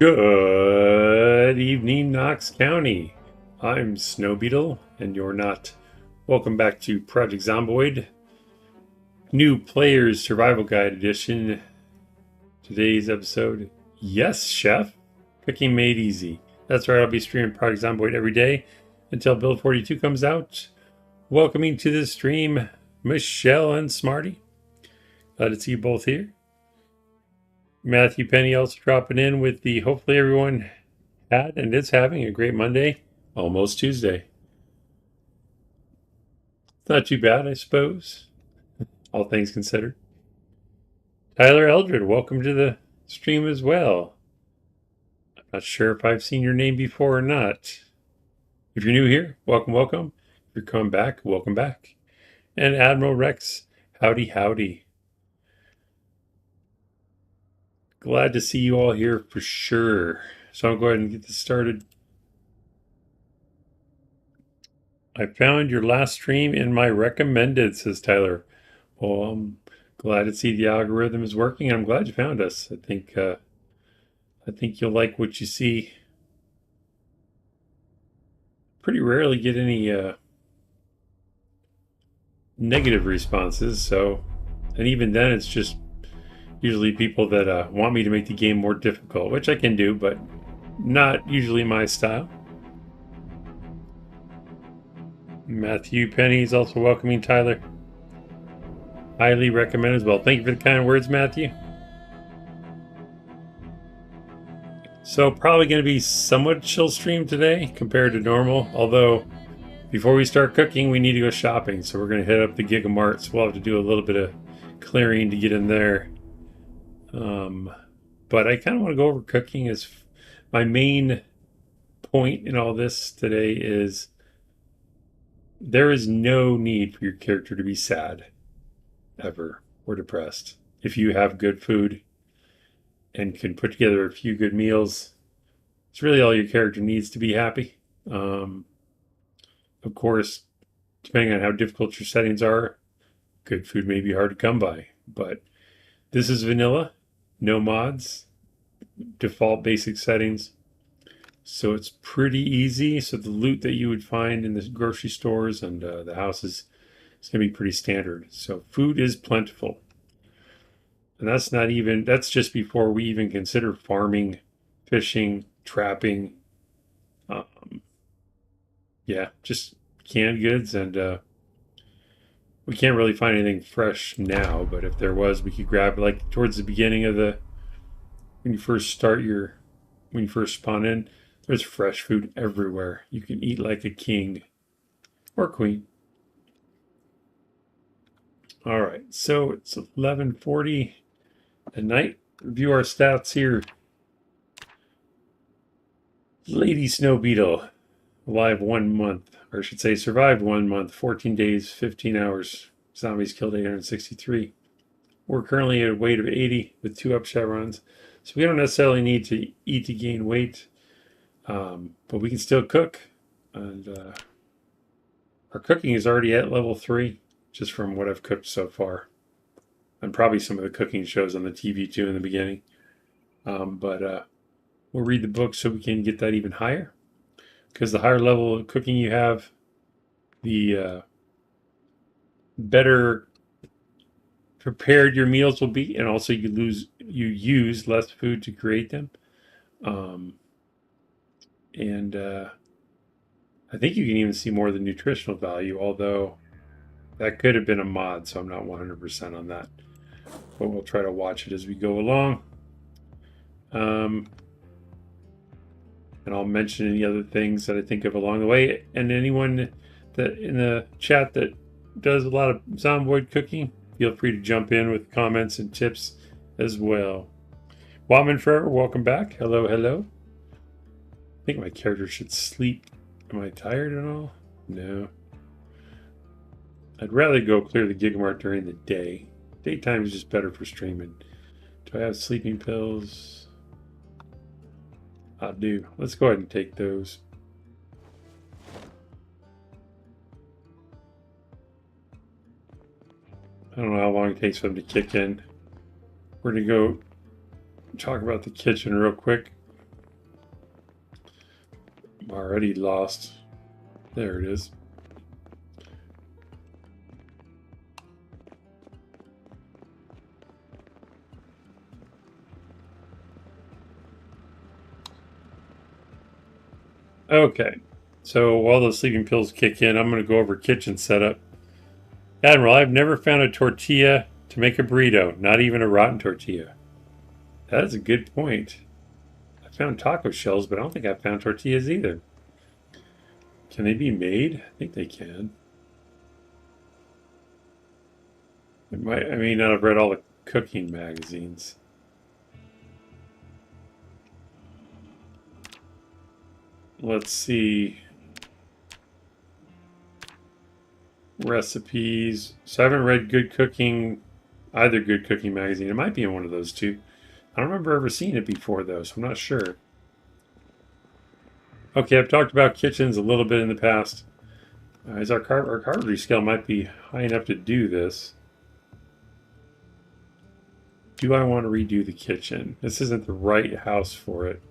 Good evening, Knox County. I'm Snow Beetle, and you're not. Welcome back to Project Zomboid, New Players Survival Guide Edition. Today's episode, yes, Chef, Cooking Made Easy. That's right, I'll be streaming Project Zomboid every day until Build 42 comes out. Welcoming to the stream, Michelle and Smarty. Glad to see you both here. Matthew Penny also dropping in with the hopefully everyone had and is having a great Monday, almost Tuesday. It's not too bad, I suppose, all things considered. Tyler Eldred, welcome to the stream as well. I'm not sure if I've seen your name before or not. If you're new here, welcome, welcome. If you're coming back, welcome back. And Admiral Rex, howdy, howdy. Glad to see you all here for sure. So I'll go ahead and get this started. I found your last stream in my recommended, says Tyler. Well, I'm glad to see the algorithm is working. I'm glad you found us. I think you'll like what you see. Pretty rarely get any negative responses, so, and even then it's just usually people that want me to make the game more difficult, which I can do, but not usually my style. Matthew Penny is also welcoming Tyler. Highly recommend as well. Thank you for the kind words, Matthew. So probably going to be somewhat chill stream today compared to normal, although before we start cooking we need to go shopping, so we're going to hit up the Gigamart, so we'll have to do a little bit of clearing to get in there. But I kind of want to go over cooking as my main point in all this today is there is no need for your character to be sad ever or depressed. If you have good food and can put together a few good meals, it's really all your character needs to be happy. Of course, depending on how difficult your settings are, good food may be hard to come by, but this is vanilla, no mods, default basic settings. So it's pretty easy. So the loot that you would find in the grocery stores and the houses is going to be pretty standard. So food is plentiful. And that's just before we even consider farming, fishing, trapping. Just canned goods. And we can't really find anything fresh now, but if there was, we could grab like towards the beginning of when you first spawn in, there's fresh food everywhere. You can eat like a king or queen. All right, so it's 11:40 at night. Review our stats here. Lady Snow Beetle, alive 1 month, or I should say survived 1 month, 14 days, 15 hours. Zombies killed 863. We're currently at a weight of 80 with 2 upshot runs. So we don't necessarily need to eat to gain weight, but we can still cook. And our cooking is already at level 3, just from what I've cooked so far. And probably some of the cooking shows on the TV too in the beginning. But we'll read the book so we can get that even higher. Because the higher level of cooking you have, the better prepared your meals will be, and also you use less food to create them. I think you can even see more of the nutritional value, although that could have been a mod, so I'm not 100% on that. But we'll try to watch it as we go along. And I'll mention any other things that I think of along the way. And anyone that in the chat that does a lot of Zomboid cooking, feel free to jump in with comments and tips as well. Wildman Forever, welcome back. Hello, hello. I think my character should sleep. Am I tired at all? No. I'd rather go clear the Gigamart during the day. Daytime is just better for streaming. Do I have sleeping pills? I do. Let's go ahead and take those. I don't know how long it takes for them to kick in. We're going to go talk about the kitchen real quick. Already lost. There it is. Okay, so while the sleeping pills kick in, I'm going to go over kitchen setup. Admiral, I've never found a tortilla to make a burrito, not even a rotten tortilla. That is a good point. I found taco shells, but I don't think I found tortillas either. Can they be made? I think they can. I may not have read all the cooking magazines. Let's see. Recipes. So I haven't read either Good Cooking magazine. It might be in one of those two. I don't remember ever seeing it before, though, so I'm not sure. Okay, I've talked about kitchens a little bit in the past. Our carpentry scale might be high enough to do this. Do I want to redo the kitchen? This isn't the right house for it.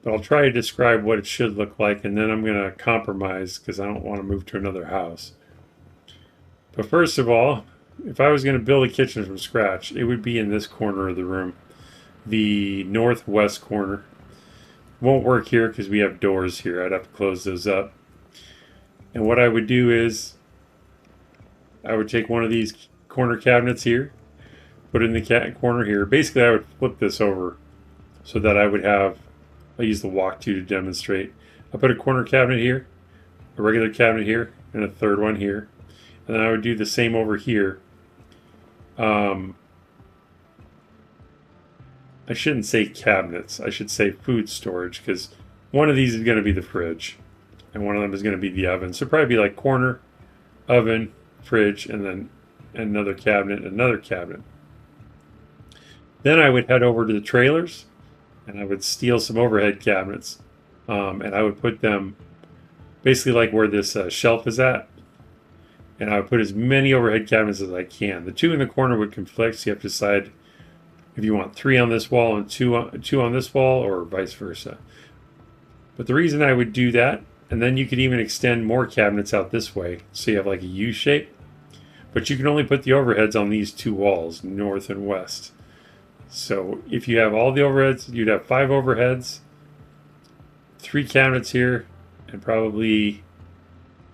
But I'll try to describe what it should look like, and then I'm going to compromise because I don't want to move to another house. But first of all, if I was going to build a kitchen from scratch, it would be in this corner of the room, the northwest corner. Won't work here because we have doors here. I'd have to close those up. And what I would do is I would take one of these corner cabinets here, put it in the corner here. Basically, I would flip this over so that I would have, I'll use the walk to demonstrate. I put a corner cabinet here, a regular cabinet here, and a third one here. And then I would do the same over here. I shouldn't say cabinets. I should say food storage, because one of these is going to be the fridge, and one of them is going to be the oven. So probably be like corner, oven, fridge, and then another cabinet, another cabinet. Then I would head over to the trailers, and I would steal some overhead cabinets, and I would put them basically like where this shelf is at. And I would put as many overhead cabinets as I can. The two in the corner would conflict, so you have to decide if you want 3 on this wall and two on this wall, or vice versa. But the reason I would do that, and then you could even extend more cabinets out this way, so you have like a U shape. But you can only put the overheads on these 2 walls, north and west. So if you have all the overheads, you'd have 5 overheads, 3 cabinets here, and probably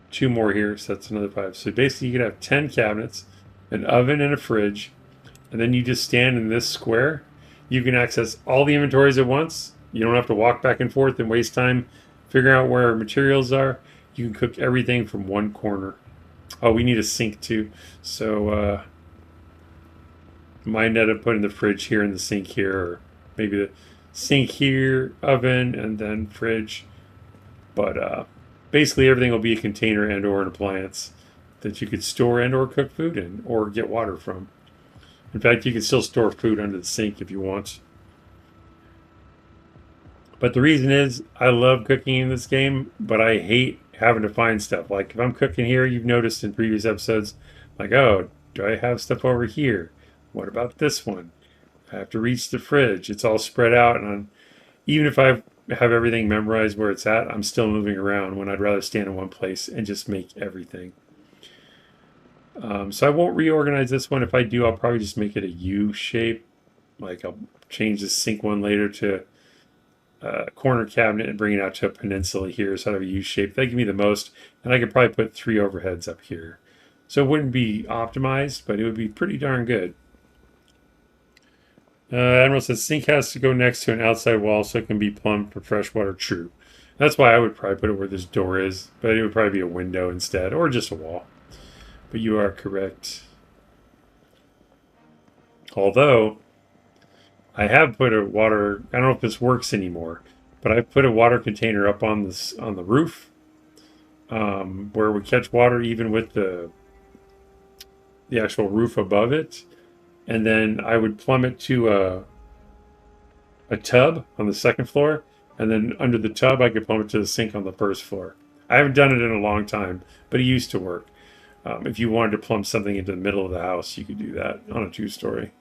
2 more here, so that's another 5. So basically you could have 10 cabinets, an oven and a fridge, and then you just stand in this square. You can access all the inventories at once. You don't have to walk back and forth and waste time figuring out where materials are. You can cook everything from one corner. Oh, we need a sink too. So might end up putting the fridge here and the sink here, or maybe the sink here, oven, and then fridge. But basically everything will be a container and or an appliance that you could store and or cook food in or get water from. In fact, you can still store food under the sink if you want. But the reason is I love cooking in this game, but I hate having to find stuff. Like if I'm cooking here, you've noticed in previous episodes, like, oh, do I have stuff over here? What about this one? I have to reach the fridge. It's all spread out, and even if I have everything memorized where it's at, I'm still moving around when I'd rather stand in one place and just make everything. So I won't reorganize this one. If I do, I'll probably just make it a U shape. Like I'll change the sink one later to a corner cabinet and bring it out to a peninsula here. So I have a U shape. That give me the most. And I could probably put 3 overheads up here. So it wouldn't be optimized, but it would be pretty darn good. Admiral says sink has to go next to an outside wall so it can be plumbed for fresh water. True. That's why I would probably put it where this door is. But it would probably be a window instead, or just a wall. But you are correct. Although, I have put a water, I don't know if this works anymore, but I put a water container up on the roof where it would catch water even with the actual roof above it. And then I would plumb it to a tub on the second floor. And then under the tub, I could plumb it to the sink on the first floor. I haven't done it in a long time, but it used to work. If you wanted to plumb something into the middle of the house, you could do that on a 2-story.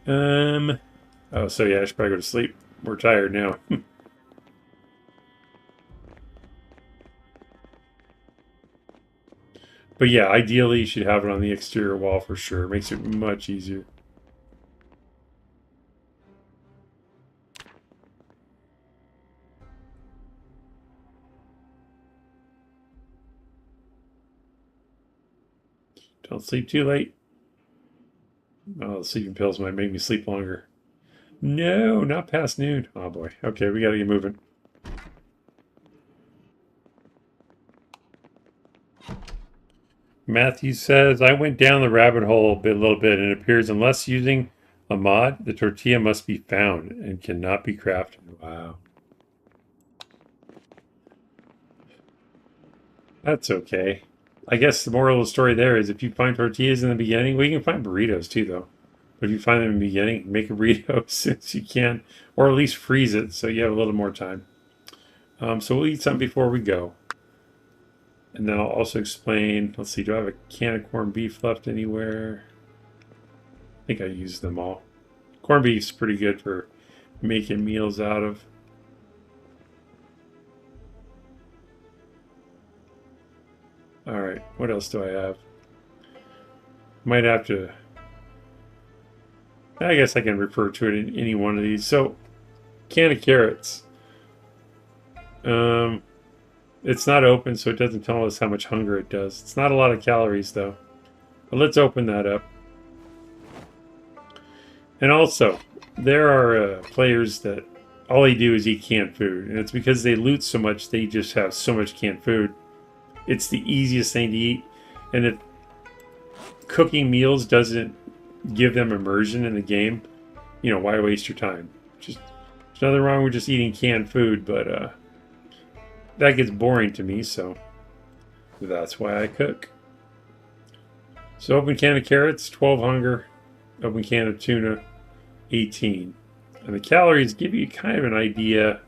Oh, so yeah, I should probably go to sleep. We're tired now. But yeah, ideally you should have it on the exterior wall for sure. It makes it much easier. Don't sleep too late. Oh, the sleeping pills might make me sleep longer. No, not past noon. Oh boy. Okay, we gotta get moving. Matthew says, I went down the rabbit hole a little bit, and it appears unless using a mod, the tortilla must be found and cannot be crafted. Wow. That's okay. I guess the moral of the story there is if you find tortillas in the beginning, well, you can find burritos too, though. But if you find them in the beginning, make a burrito as soon as you can, or at least freeze it so you have a little more time. So we'll eat something before we go. And then I'll also explain, let's see, do I have a can of corned beef left anywhere? I think I used them all. Corned beef's pretty good for making meals out of. All right, what else do I have? Might have to, I guess I can refer to it in any one of these. So, can of carrots. It's not open, so it doesn't tell us how much hunger it does. It's not a lot of calories, though. But let's open that up. And also, there are players that all they do is eat canned food. And it's because they loot so much, they just have so much canned food. It's the easiest thing to eat. And if cooking meals doesn't give them immersion in the game, you know, why waste your time? Just there's nothing wrong with just eating canned food, but that gets boring to me, so that's why I cook. So open can of carrots, 12 hunger. Open can of tuna, 18. And the calories give you kind of an idea.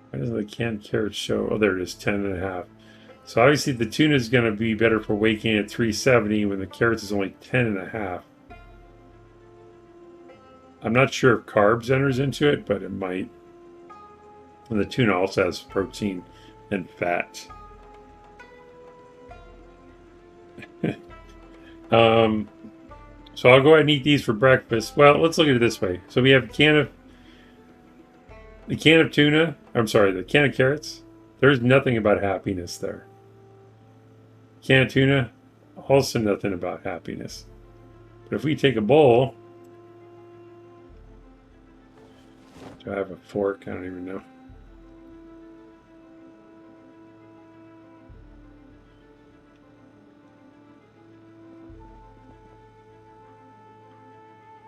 Why doesn't the canned carrots show? Oh, there it is, 10 and a half. So obviously the tuna is going to be better for waking at 370 when the carrots is only 10 and a half. I'm not sure if carbs enters into it, but it might. And the tuna also has protein and fat. So I'll go ahead and eat these for breakfast. Well, let's look at it this way. So we have the can of tuna. I'm sorry, the can of carrots. There's nothing about happiness there. Can of tuna, also nothing about happiness. But if we take a bowl, do I have a fork? I don't even know.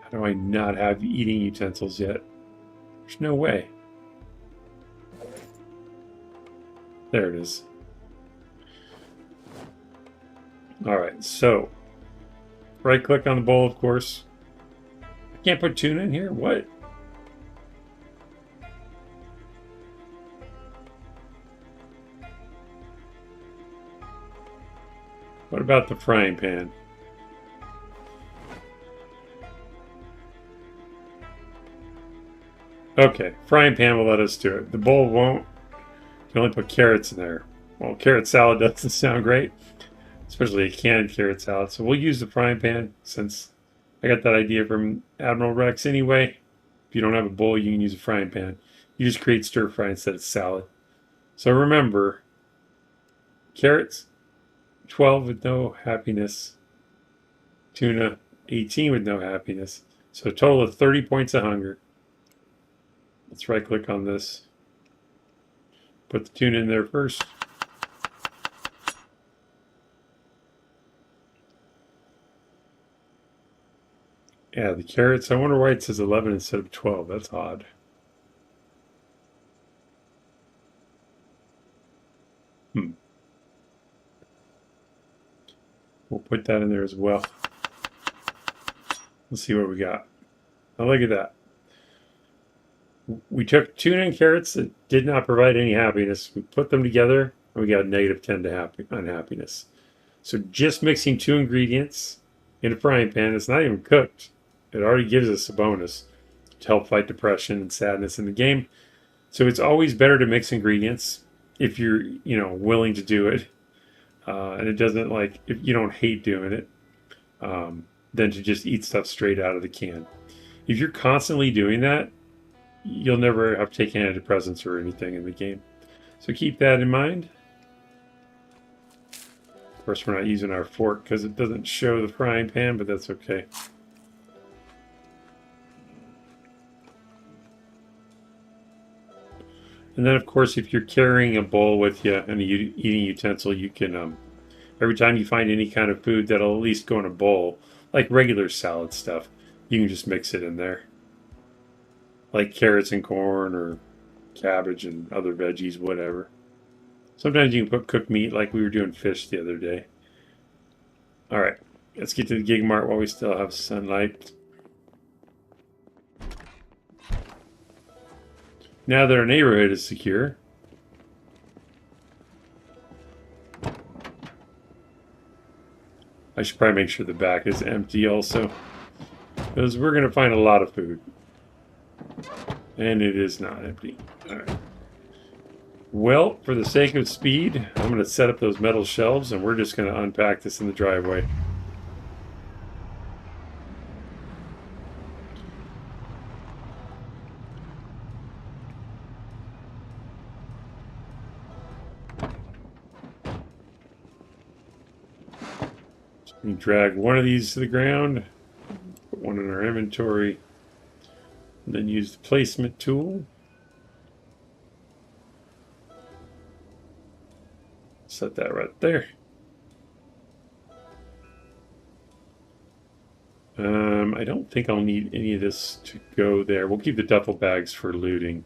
How do I not have eating utensils yet? There's no way. There it is. Alright, so right click on the bowl, of course. I can't put tuna in here? What? What about the frying pan? Okay, frying pan will let us do it. The bowl won't. You can only put carrots in there. Well, carrot salad doesn't sound great, especially a canned carrot salad. So we'll use the frying pan since I got that idea from Admiral Rex anyway. If you don't have a bowl, you can use a frying pan. You just create stir fry instead of salad. So remember, carrots, 12 with no happiness. Tuna, 18 with no happiness. So a total of 30 points of hunger. Let's right click on this. Put the tuna in there first. Yeah, the carrots. I wonder why it says 11 instead of 12. That's odd. We'll put that in there as well. Let's see what we got. Now look at that. We took tuna and carrots that did not provide any happiness. We put them together, and we got -10 to unhappiness. So just mixing two ingredients in a frying pan, it's not even cooked. It already gives us a bonus to help fight depression and sadness in the game. So it's always better to mix ingredients if you're, willing to do it. and it doesn't like, if you don't hate doing it, than to just eat stuff straight out of the can. If you're constantly doing that, you'll never have to take antidepressants or anything in the game. So keep that in mind. Of course, we're not using our fork because it doesn't show the frying pan, but that's okay. And then, of course, if you're carrying a bowl with you and a eating utensil, you can, every time you find any kind of food that'll at least go in a bowl, like regular salad stuff, you can just mix it in there. Like carrots and corn or cabbage and other veggies, whatever. Sometimes you can put cooked meat like we were doing fish the other day. All right, let's get to the Gig Mart while we still have sunlight. Now that our neighborhood is secure, I should probably make sure the back is empty also, because we're going to find a lot of food. And it is not empty. All right. Well, for the sake of speed, I'm going to set up those metal shelves and we're just going to unpack this in the driveway. We drag one of these to the ground, put one in our inventory, and then use the placement tool. Set that right there. I don't think I'll need any of this to go there. We'll keep the duffel bags for looting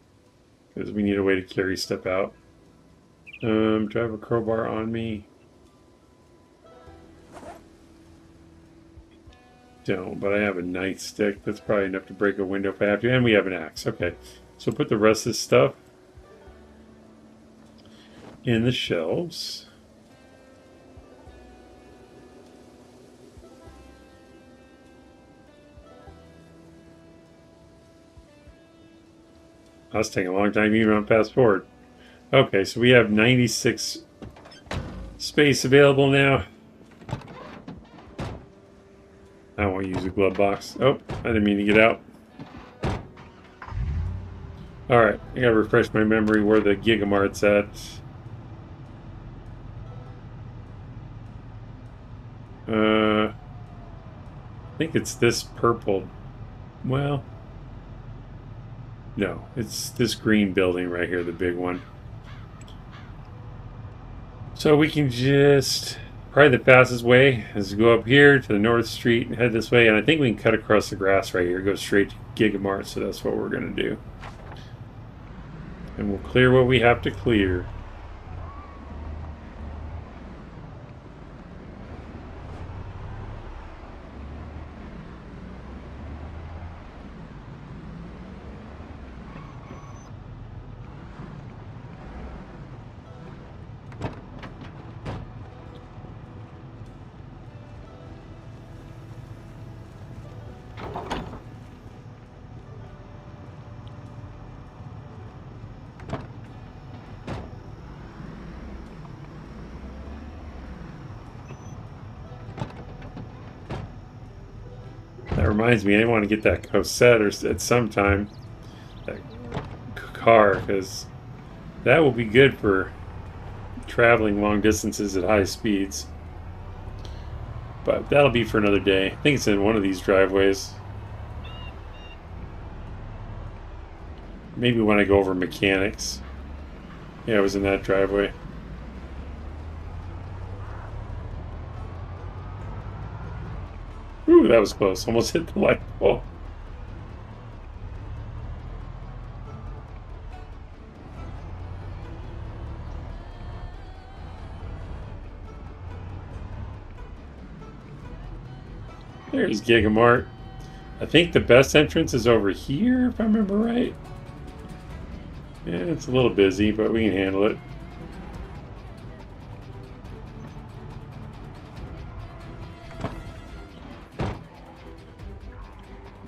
because we need a way to carry stuff out. Do I have a crowbar on me? Don't, but I have a nightstick. That's probably enough to break a window if I have to. And we have an axe. Okay, so put the rest of this stuff in the shelves. That's taking a long time even on fast forward. Okay, so we have 96 space available now. I won't use a glove box. Oh, I didn't mean to get out. Alright, I gotta refresh my memory where the Gigamart's at. I think it's this purple. Well, no, it's this green building right here, the big one. So we can just, probably the fastest way is to go up here to the North Street and head this way, and I think we can cut across the grass right here, go straight to Gigamart, so that's what we're going to do. And we'll clear what we have to clear. That reminds me, I want to get that Cosette at some time, that car, because that will be good for traveling long distances at high speeds. But that'll be for another day. I think it's in one of these driveways. Maybe when I go over mechanics. Yeah, it was in that driveway. Ooh, that was close. Almost hit the light pole. There's Gigamart. I think the best entrance is over here, if I remember right. Yeah, it's a little busy, but we can handle it.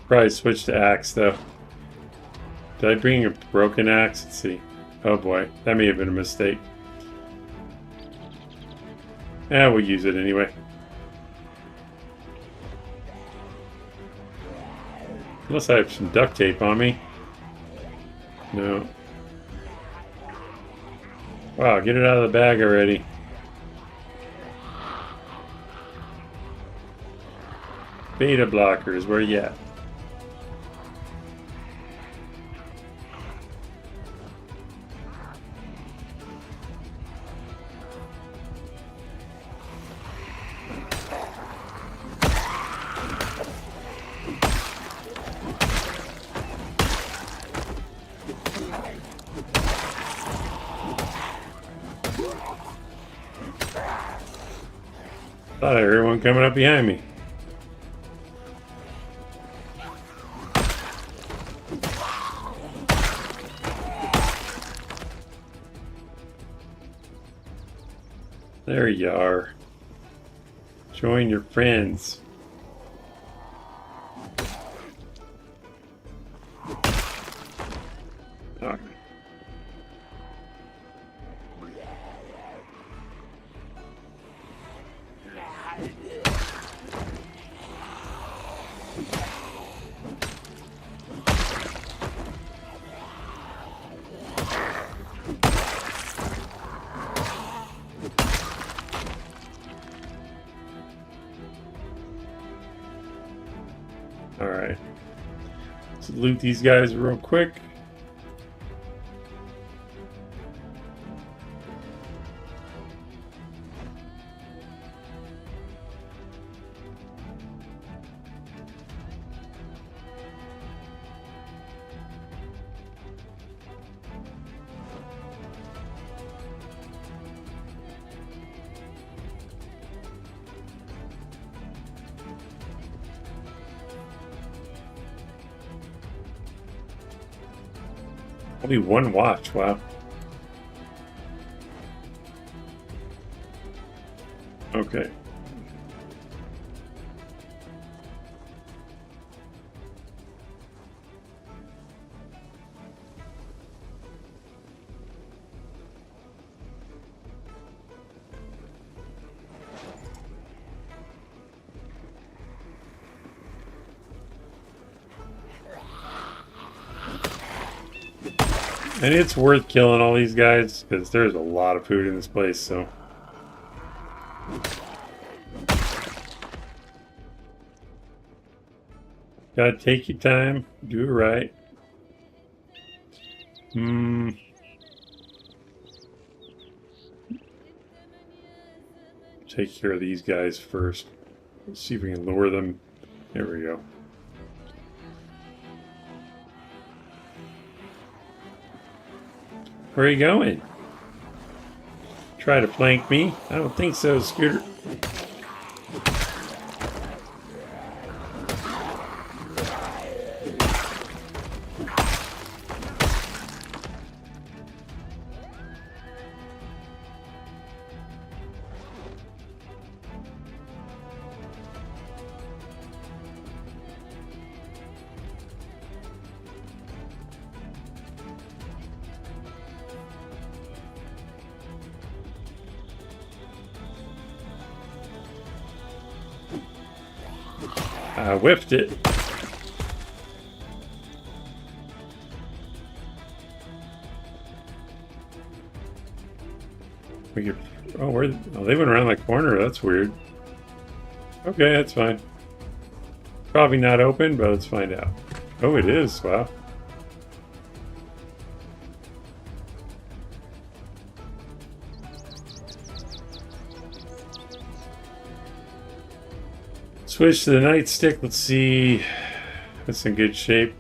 Probably switch to axe, though. Did I bring a broken axe? Let's see. Oh boy, that may have been a mistake. Yeah, we'll use it anyway. Unless I have some duct tape on me. No. Wow, get it out of the bag already. Beta blockers, where you at? Thought I heard one coming up behind me. There you are. Join your friends. Okay. Alright. Let's loot these guys real quick. Only one watch, wow. Okay. And it's worth killing all these guys because there's a lot of food in this place, so. Gotta take your time, do it right. Take care of these guys first. Let's see if we can lure them. There we go. Where are you going? Try to flank me? I don't think so, Scooter. I whiffed it. We could. Oh, where? Oh, they went around the corner. That's weird. Okay, that's fine. Probably not open, but let's find out. Oh, it is. Wow. Switch to the nightstick. Let's see. That's in good shape.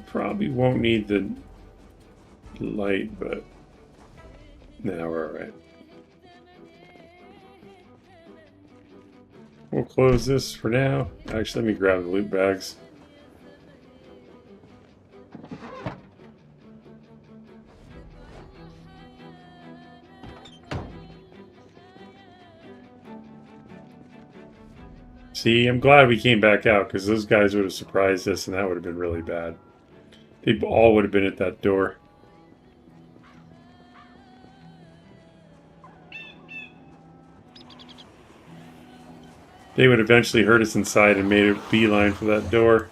Probably won't need the light, but now we're alright. We'll close this for now. Actually, let me grab the loot bags. See, I'm glad we came back out because those guys would have surprised us and that would have been really bad. People all would have been at that door. They would eventually hurt us inside and made a beeline for that door.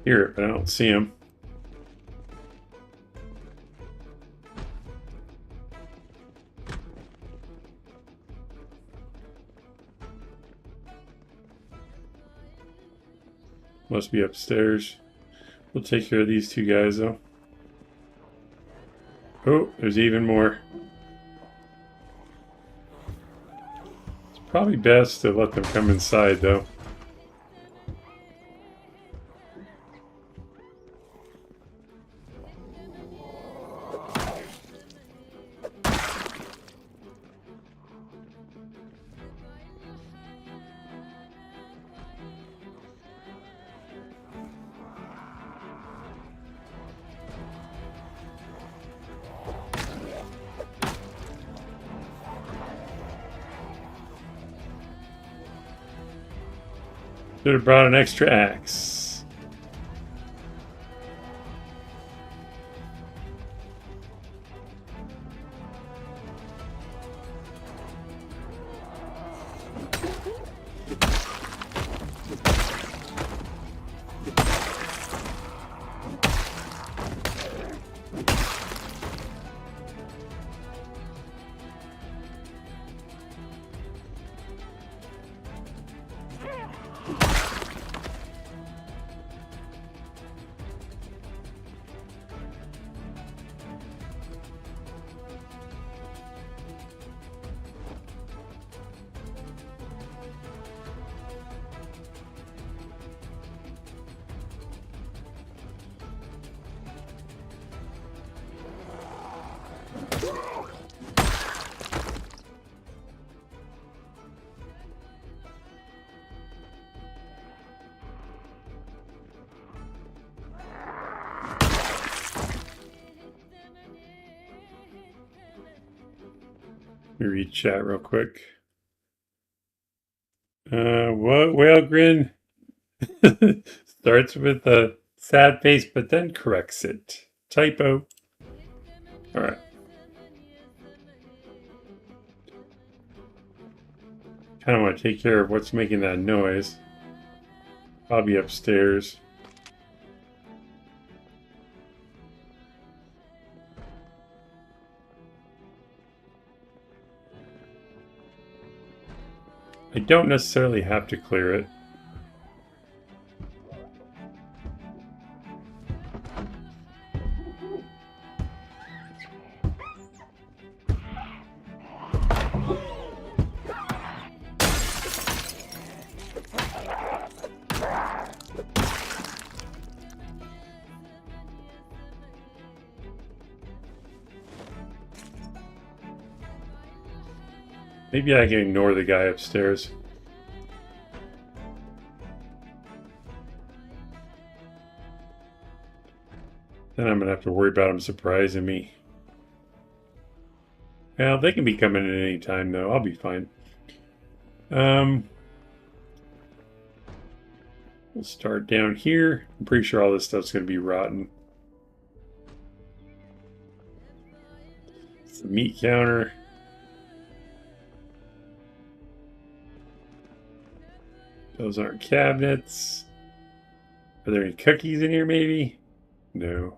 Hear it, but I don't see him. Must be upstairs. We'll take care of these two guys, though. Oh, there's even more. It's probably best to let them come inside, though. Should have brought an extra axe. Let me read chat real quick. What? Whale grin starts with a sad face, but then corrects it. Typo. All right. Kind of want to take care of what's making that noise. I'll be upstairs. I don't necessarily have to clear it. Maybe I can ignore the guy upstairs. Then I'm going to have to worry about him surprising me. Well, they can be coming in any time, though. I'll be fine. We'll start down here. I'm pretty sure all this stuff's going to be rotten. It's the meat counter. Those aren't cabinets. Are there any cookies in here, maybe? No.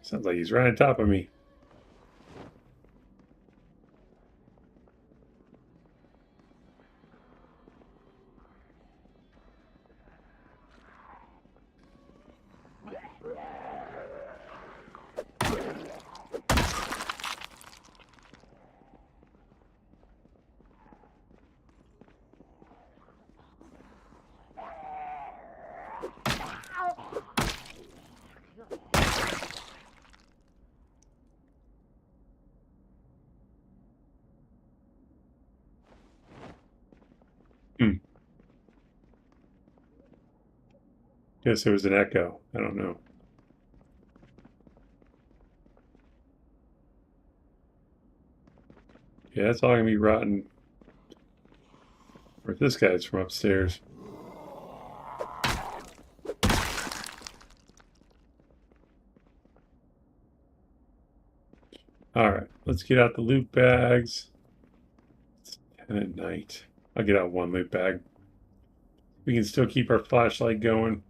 Sounds like he's right on top of me. Guess it was an echo. I don't know. Yeah, it's all gonna be rotten. Or if this guy's from upstairs. Alright, let's get out the loot bags. It's 10 at night. I'll get out one loot bag. We can still keep our flashlight going.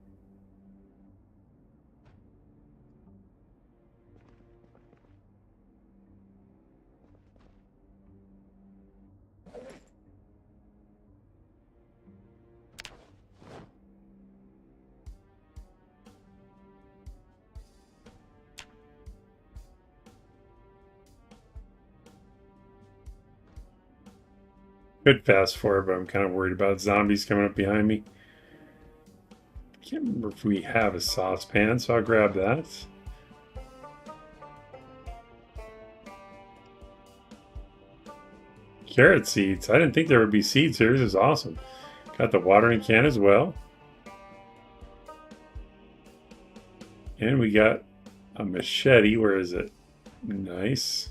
Could fast forward, but I'm kind of worried about zombies coming up behind me. Can't remember if we have a saucepan, so I'll grab that. Carrot seeds. I didn't think there would be seeds here. This is awesome. Got the watering can as well. And we got a machete. Where is it? Nice.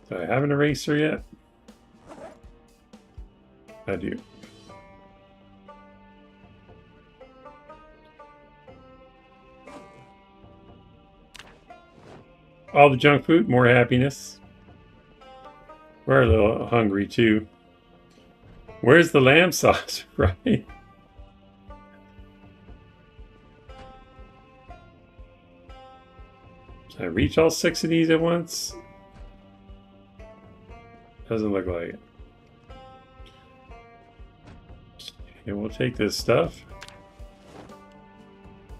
Do I have an eraser yet? I do. All the junk food, more happiness. We're a little hungry too. Where's the lamb sauce, right? Can I reach all 6 of these at once? Doesn't look like it. Okay, we'll take this stuff.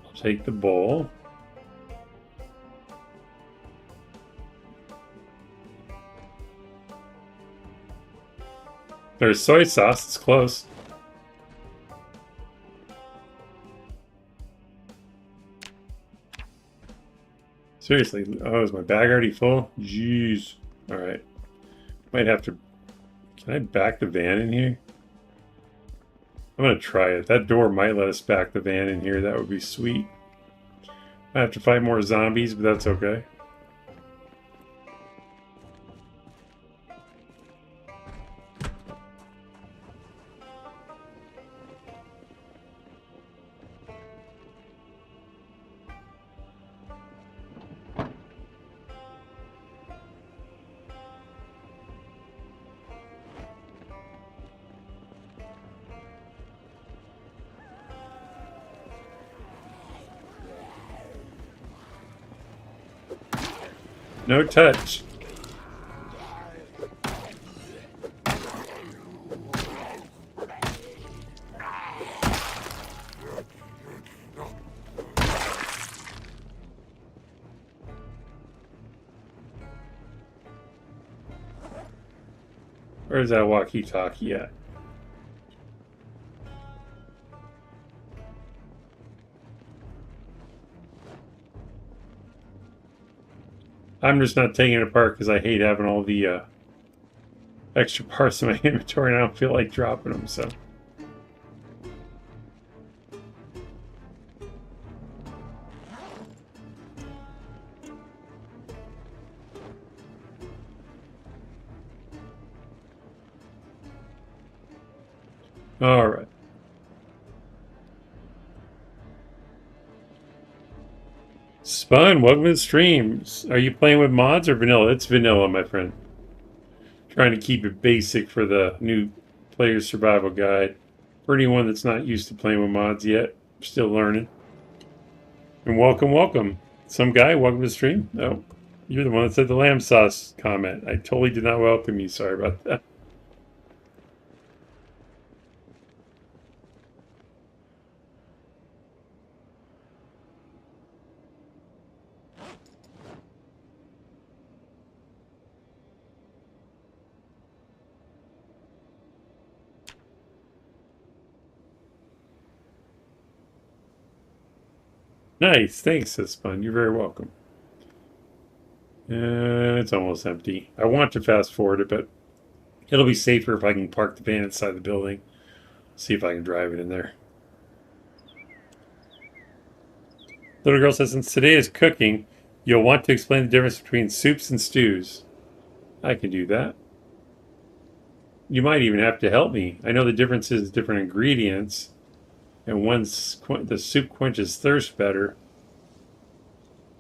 I'll take the bowl. There's soy sauce. It's close. Seriously. Oh, is my bag already full? Jeez. All right. Might have to... Can I back the van in here? I'm going to try it. That door might let us back the van in here. That would be sweet. I have to fight more zombies, but that's okay. No touch. Where's that walkie-talkie at? I'm just not taking it apart because I hate having all the extra parts in my inventory and I don't feel like dropping them, so. All right. Spun, welcome to the streams. Are you playing with mods or vanilla? It's vanilla, my friend. Trying to keep it basic for the new player survival guide. For anyone that's not used to playing with mods yet, still learning. And welcome, welcome. Some guy, welcome to the stream. Oh, you're the one that said the lamb sauce comment. I totally did not welcome you. Sorry about that. Nice, thanks, Spun. You're very welcome. It's almost empty. I want to fast forward it, but It'll be safer if I can park the van inside the building. See if I can drive it in there. Little girl says, since today is cooking, you'll want to explain the difference between soups and stews. I can do that. You might even have to help me. I know the difference is different ingredients, and the soup quenches thirst better.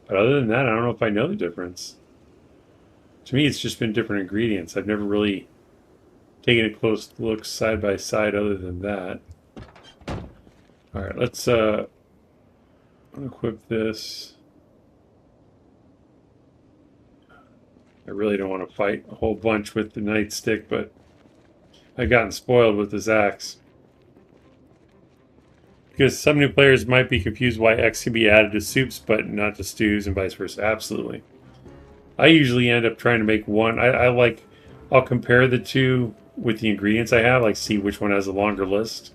But other than that, I don't know if I know the difference. To me, it's just been different ingredients. I've never really taken a close look side by side other than that. All right, let's equip this. I really don't want to fight a whole bunch with the nightstick, but I've gotten spoiled with this axe. Because some new players might be confused why X can be added to soups but not to stews and vice versa. Absolutely. I usually end up trying to make one. I'll compare the two with the ingredients I have, like see which one has a longer list,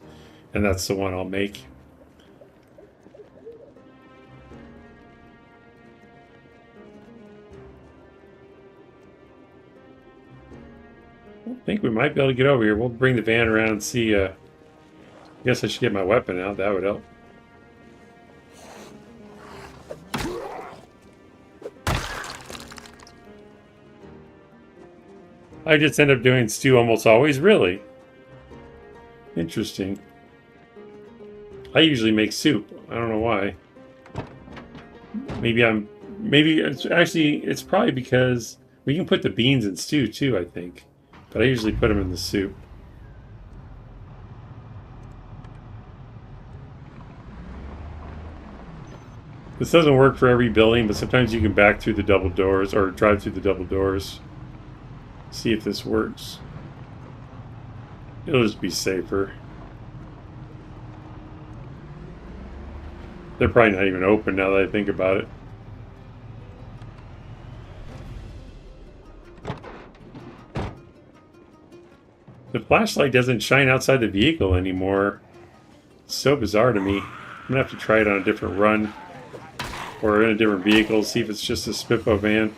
and that's the one I'll make. I think we might be able to get over here. We'll bring the van around and see. I guess I should get my weapon out. That would help. I just end up doing stew almost always, really. Interesting. I usually make soup. I don't know why. It's probably because we can put the beans in stew too, I think. But I usually put them in the soup. This doesn't work for every building, but sometimes you can back through the double doors or drive through the double doors. See if this works. It'll just be safer. They're probably not even open now that I think about it. The flashlight doesn't shine outside the vehicle anymore. It's so bizarre to me. I'm gonna have to try it on a different run or in a different vehicle, see if it's just a Spiffo van.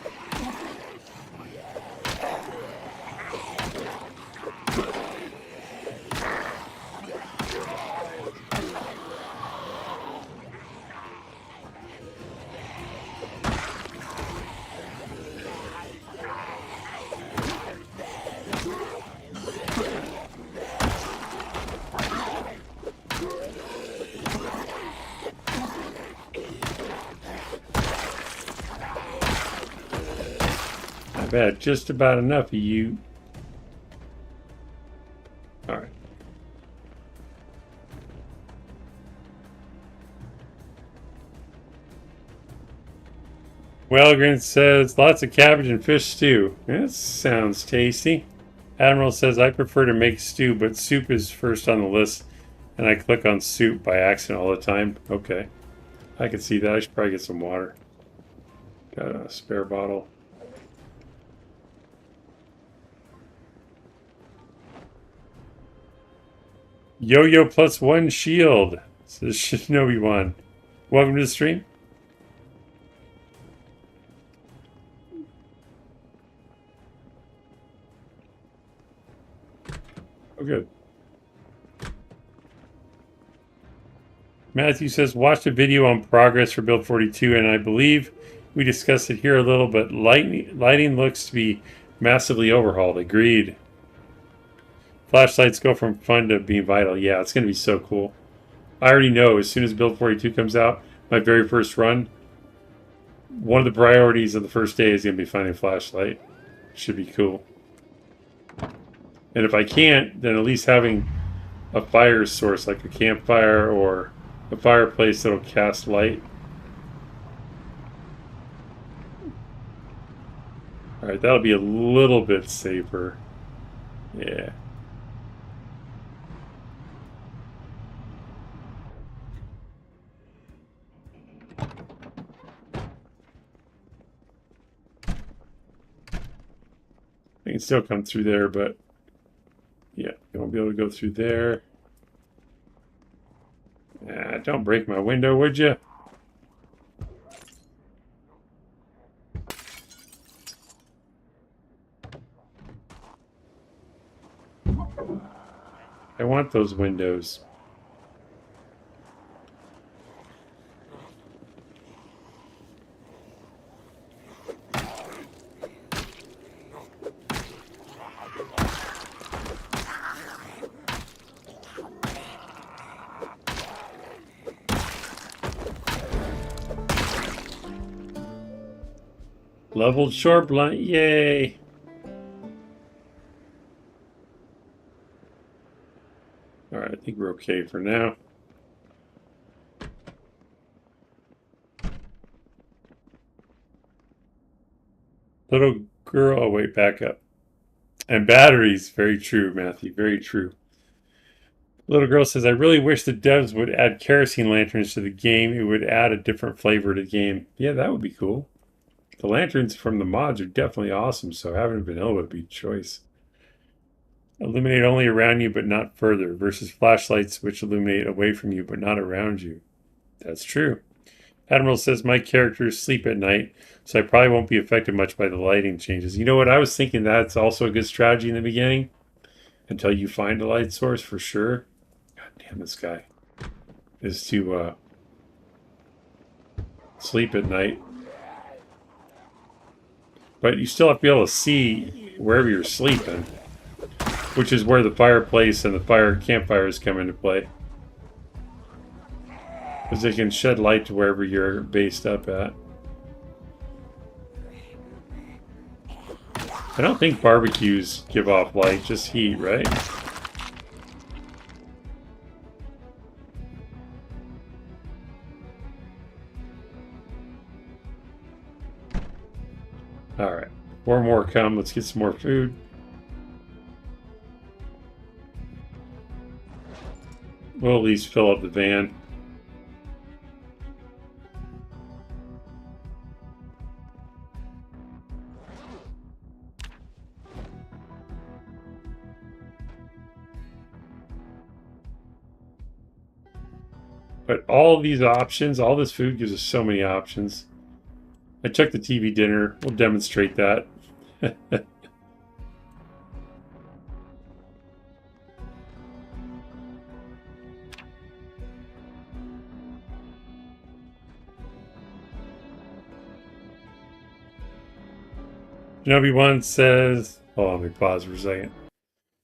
I've had just about enough of you. Alright. Wellgren says, lots of cabbage and fish stew. That sounds tasty. Admiral says, I prefer to make stew, but soup is first on the list, and I click on soup by accident all the time. Okay. I can see that. I should probably get some water. Got a spare bottle. Yo-Yo plus one shield, says Shinobi-Wan. Welcome to the stream. Oh, good. Matthew says, watched a video on progress for Build 42, and I believe we discussed it here a little, but lighting looks to be massively overhauled. Agreed. Flashlights go from fun to being vital. Yeah, it's going to be so cool. I already know as soon as Build 42 comes out, my very first run, one of the priorities of the first day is going to be finding a flashlight. Should be cool. And if I can't, then at least having a fire source like a campfire or a fireplace that'll cast light. Alright, that'll be a little bit safer. Yeah. I can still come through there, but yeah, you won't be able to go through there. Don't break my window, would you? I want those windows. Leveled short blunt, yay! Alright, I think we're okay for now. Little girl, oh wait, back up. And batteries, very true, Matthew, very true. Little girl says, I really wish the devs would add kerosene lanterns to the game. It would add a different flavor to the game. Yeah, that would be cool. The lanterns from the mods are definitely awesome, so having vanilla would be a choice. Illuminate only around you but not further, versus flashlights which illuminate away from you but not around you. That's true. Admiral says, my characters sleep at night, so I probably won't be affected much by the lighting changes. You know what? I was thinking that's also a good strategy in the beginning, until you find a light source for sure. God damn, this guy. Is to sleep at night. But you still have to be able to see wherever you're sleeping, which is where the fireplace and the campfires come into play. Because they can shed light to wherever you're based up at. I don't think barbecues give off light, just heat, right? Alright, 4 more come. Let's get some more food. We'll at least fill up the van. But all these options, all this food gives us so many options. I checked the TV dinner. We'll demonstrate that. Shinobi1 says, hold on, let me pause for a second.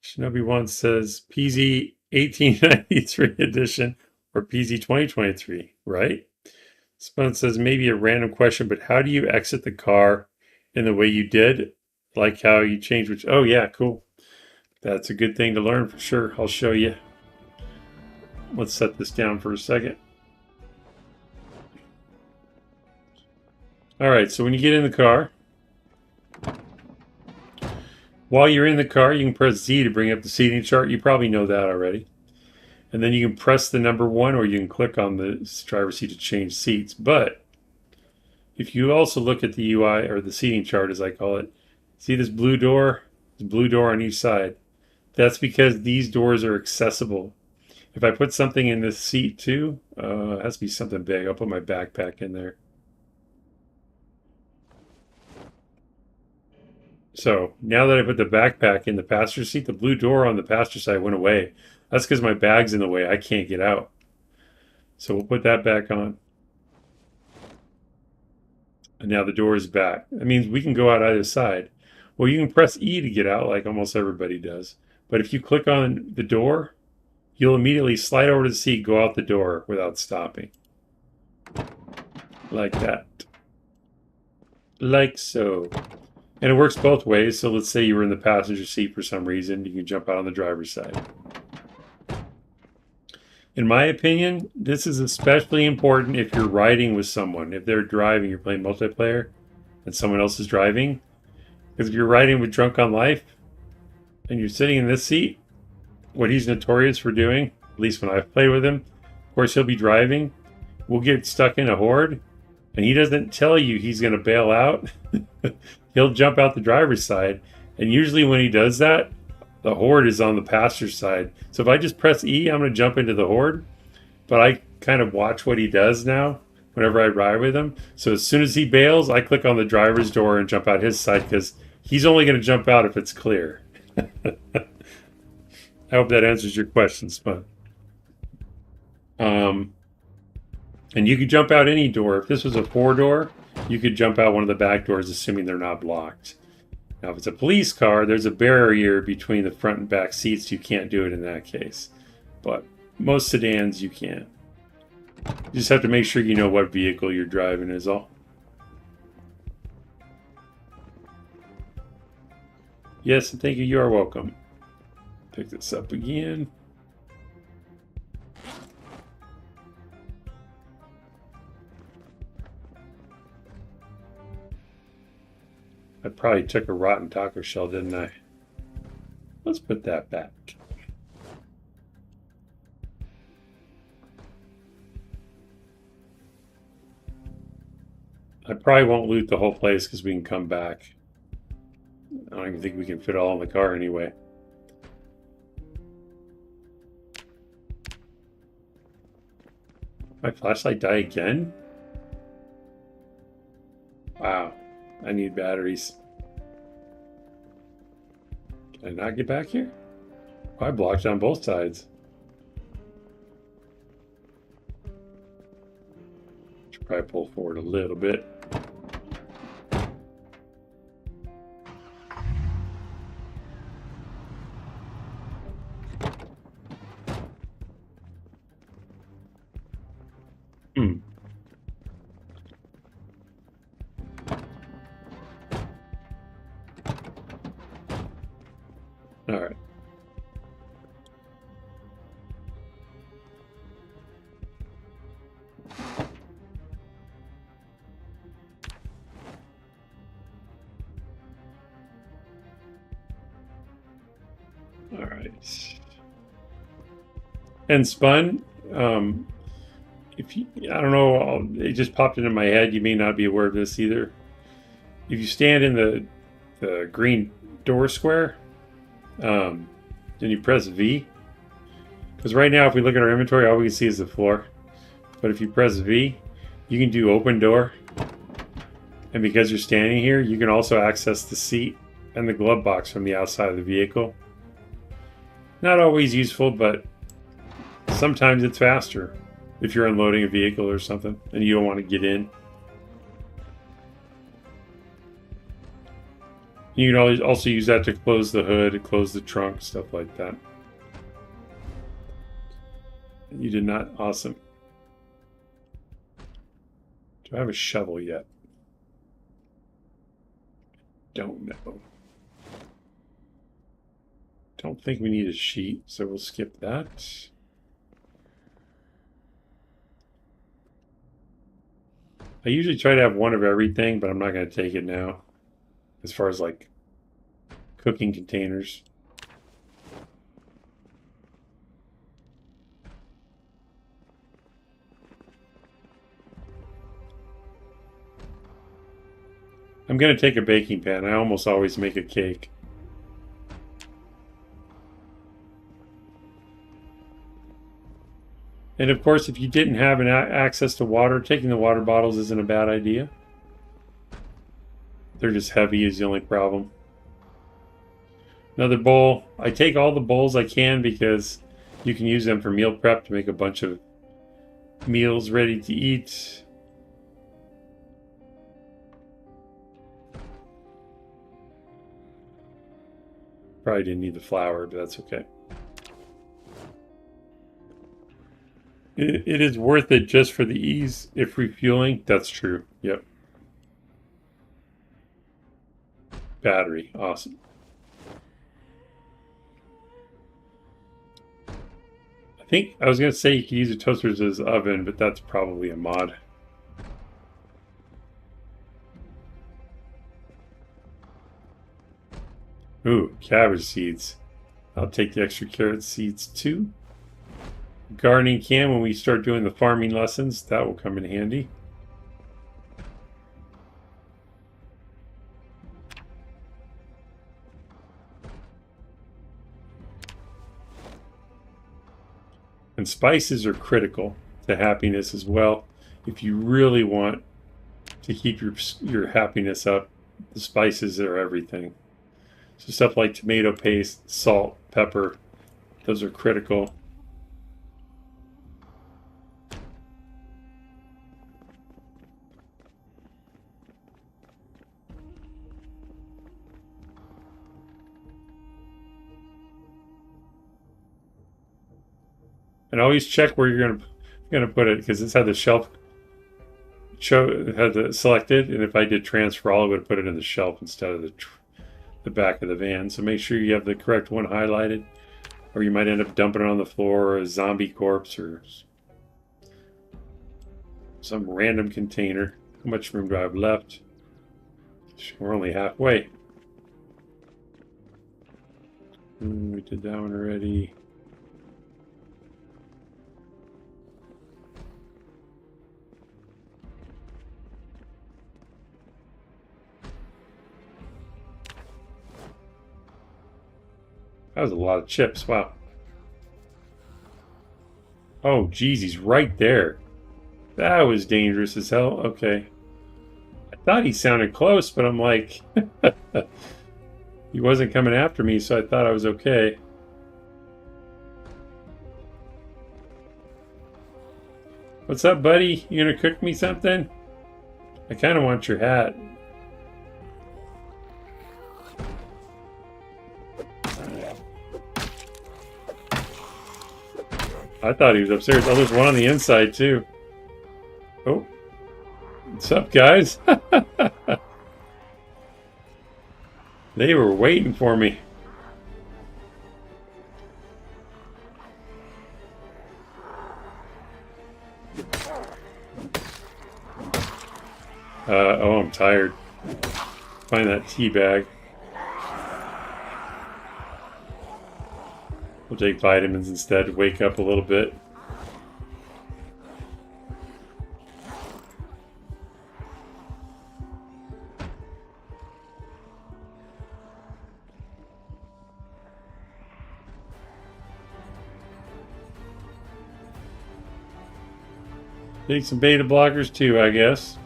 Shinobi1 says PZ 1893 edition or PZ 2023, right? Spun says maybe a random question, but how do you exit the car in the way you did? Like how you change which, oh yeah, cool. That's a good thing to learn for sure. I'll show you. Let's set this down for a second. All right, so when you get in the car, while you're in the car, you can press Z to bring up the seating chart. You probably know that already. And then you can press the number 1 or you can click on the driver's seat to change seats. But if you also look at the UI or the seating chart as I call it, see this blue door? There's a blue door on each side. That's because these doors are accessible. If I put something in this seat too, it has to be something big. I'll put my backpack in there. So now that I put the backpack in the passenger seat, the blue door on the passenger side went away. That's because my bag's in the way. I can't get out. So we'll put that back on. And now the door is back. That means we can go out either side. Well, you can press E to get out like almost everybody does. But if you click on the door, you'll immediately slide over to the seat, go out the door without stopping. Like that. Like so. And it works both ways. So let's say you were in the passenger seat for some reason. You can jump out on the driver's side. In my opinion, this is especially important if you're riding with someone. If they're driving, you're playing multiplayer, and someone else is driving. Because if you're riding with Drunk on Life, and you're sitting in this seat, what he's notorious for doing, at least when I've played with him, of course he'll be driving, we'll get stuck in a horde, and he doesn't tell you he's going to bail out. He'll jump out the driver's side, and usually when he does that, the horde is on the passenger side. So if I just press E, I'm going to jump into the horde, but I kind of watch what he does now whenever I ride with him. So as soon as he bails, I click on the driver's door and jump out his side because he's only going to jump out if it's clear. I hope that answers your question, Spud. And you could jump out any door. If this was a 4-door, you could jump out one of the back doors, assuming they're not blocked. Now, if it's a police car, there's a barrier between the front and back seats. You can't do it in that case. But most sedans, you can. You just have to make sure you know what vehicle you're driving is all. Yes, and thank you. You are welcome. Pick this up again. I probably took a rotten taco shell, didn't I? Let's put that back. I probably won't loot the whole place because we can come back. I don't even think we can fit all in the car anyway. My flashlight die again? Wow. I need batteries. Can I not get back here? Oh, I blocked on both sides. Should probably pull forward a little bit. All right. All right. And Spun, if you, I don't know, it just popped into my head. You may not be aware of this either. If you stand in the green door square, then you press V. Because right now, if we look at our inventory, all we can see is the floor. But if you press V, you can do open door. And because you're standing here, you can also access the seat and the glove box from the outside of the vehicle. Not always useful, but sometimes it's faster if you're unloading a vehicle or something and you don't want to get in. You can also use that to close the hood, close the trunk, stuff like that. You did not. Awesome. Do I have a shovel yet? Don't know. Don't think we need a sheet, so we'll skip that. I usually try to have one of everything, but I'm not going to take it now. As far as like cooking containers. I'm going to take a baking pan. I almost always make a cake. And of course, if you didn't have access to water, taking the water bottles isn't a bad idea. They're just heavy is the only problem. Another bowl. I take all the bowls I can because you can use them for meal prep to make a bunch of meals ready to eat. Probably didn't need the flour, but that's okay. It is worth it just for the ease if refueling. That's true. Yep. Battery. Awesome. I think I was going to say you could use a toaster as an oven, but that's probably a mod. Ooh, cabbage seeds. I'll take the extra carrot seeds too. Gardening can when we start doing the farming lessons. That will come in handy. And spices are critical to happiness as well. If you really want to keep your happiness up, the spices are everything. So stuff like tomato paste, salt, pepper, Those are critical. And always check where you're gonna put it, because it's had the shelf had it selected, and if I did transfer all, I would put it in the shelf instead of the back of the van. So make sure you have the correct one highlighted, or you might end up dumping it on the floor, or a zombie corpse, or some random container. How much room do I have left? We're only halfway. We did that one already. That was a lot of chips. Wow. Oh, geez, he's right there. That was dangerous as hell. Okay. I thought he sounded close, but I'm like... he wasn't coming after me, so I thought I was okay. What's up, buddy? You gonna cook me something? I kind of want your hat. I thought he was upstairs. Oh, there's one on the inside, too. Oh. What's up, guys? They were waiting for me. Oh, I'm tired. Find that tea bag. We'll take vitamins instead to wake up a little bit. Take some beta blockers too, I guess.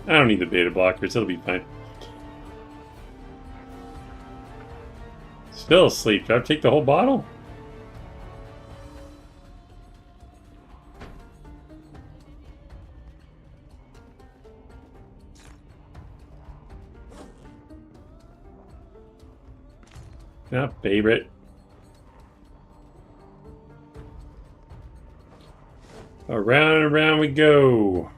I don't need the beta blockers, it'll be fine. Still asleep. Do I take the whole bottle? Yeah, favorite. Around and around we go.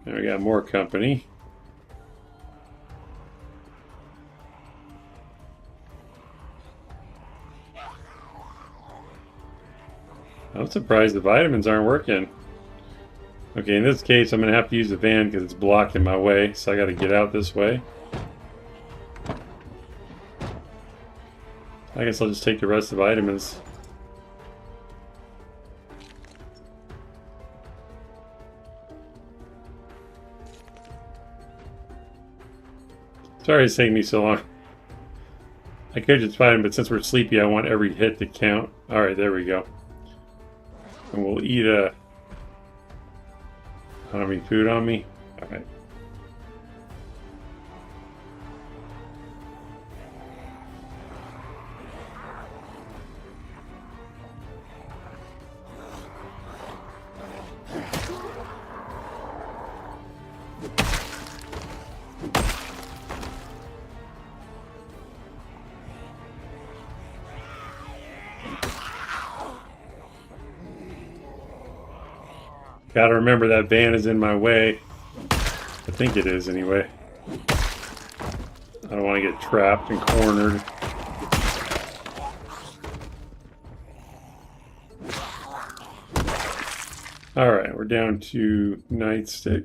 Now we got more company. I'm surprised the vitamins aren't working. Okay, in this case, I'm going to have to use the van because it's blocking my way, so I got to get out this way. I guess I'll just take the rest of the vitamins. Sorry it's taking me so long. I could just find them, but since we're sleepy, I want every hit to count. Alright, there we go. And we'll eat a... I don't have any food on me? Alright. Gotta remember that van is in my way. I think it is anyway. I don't want to get trapped and cornered. Alright, we're down to nightstick.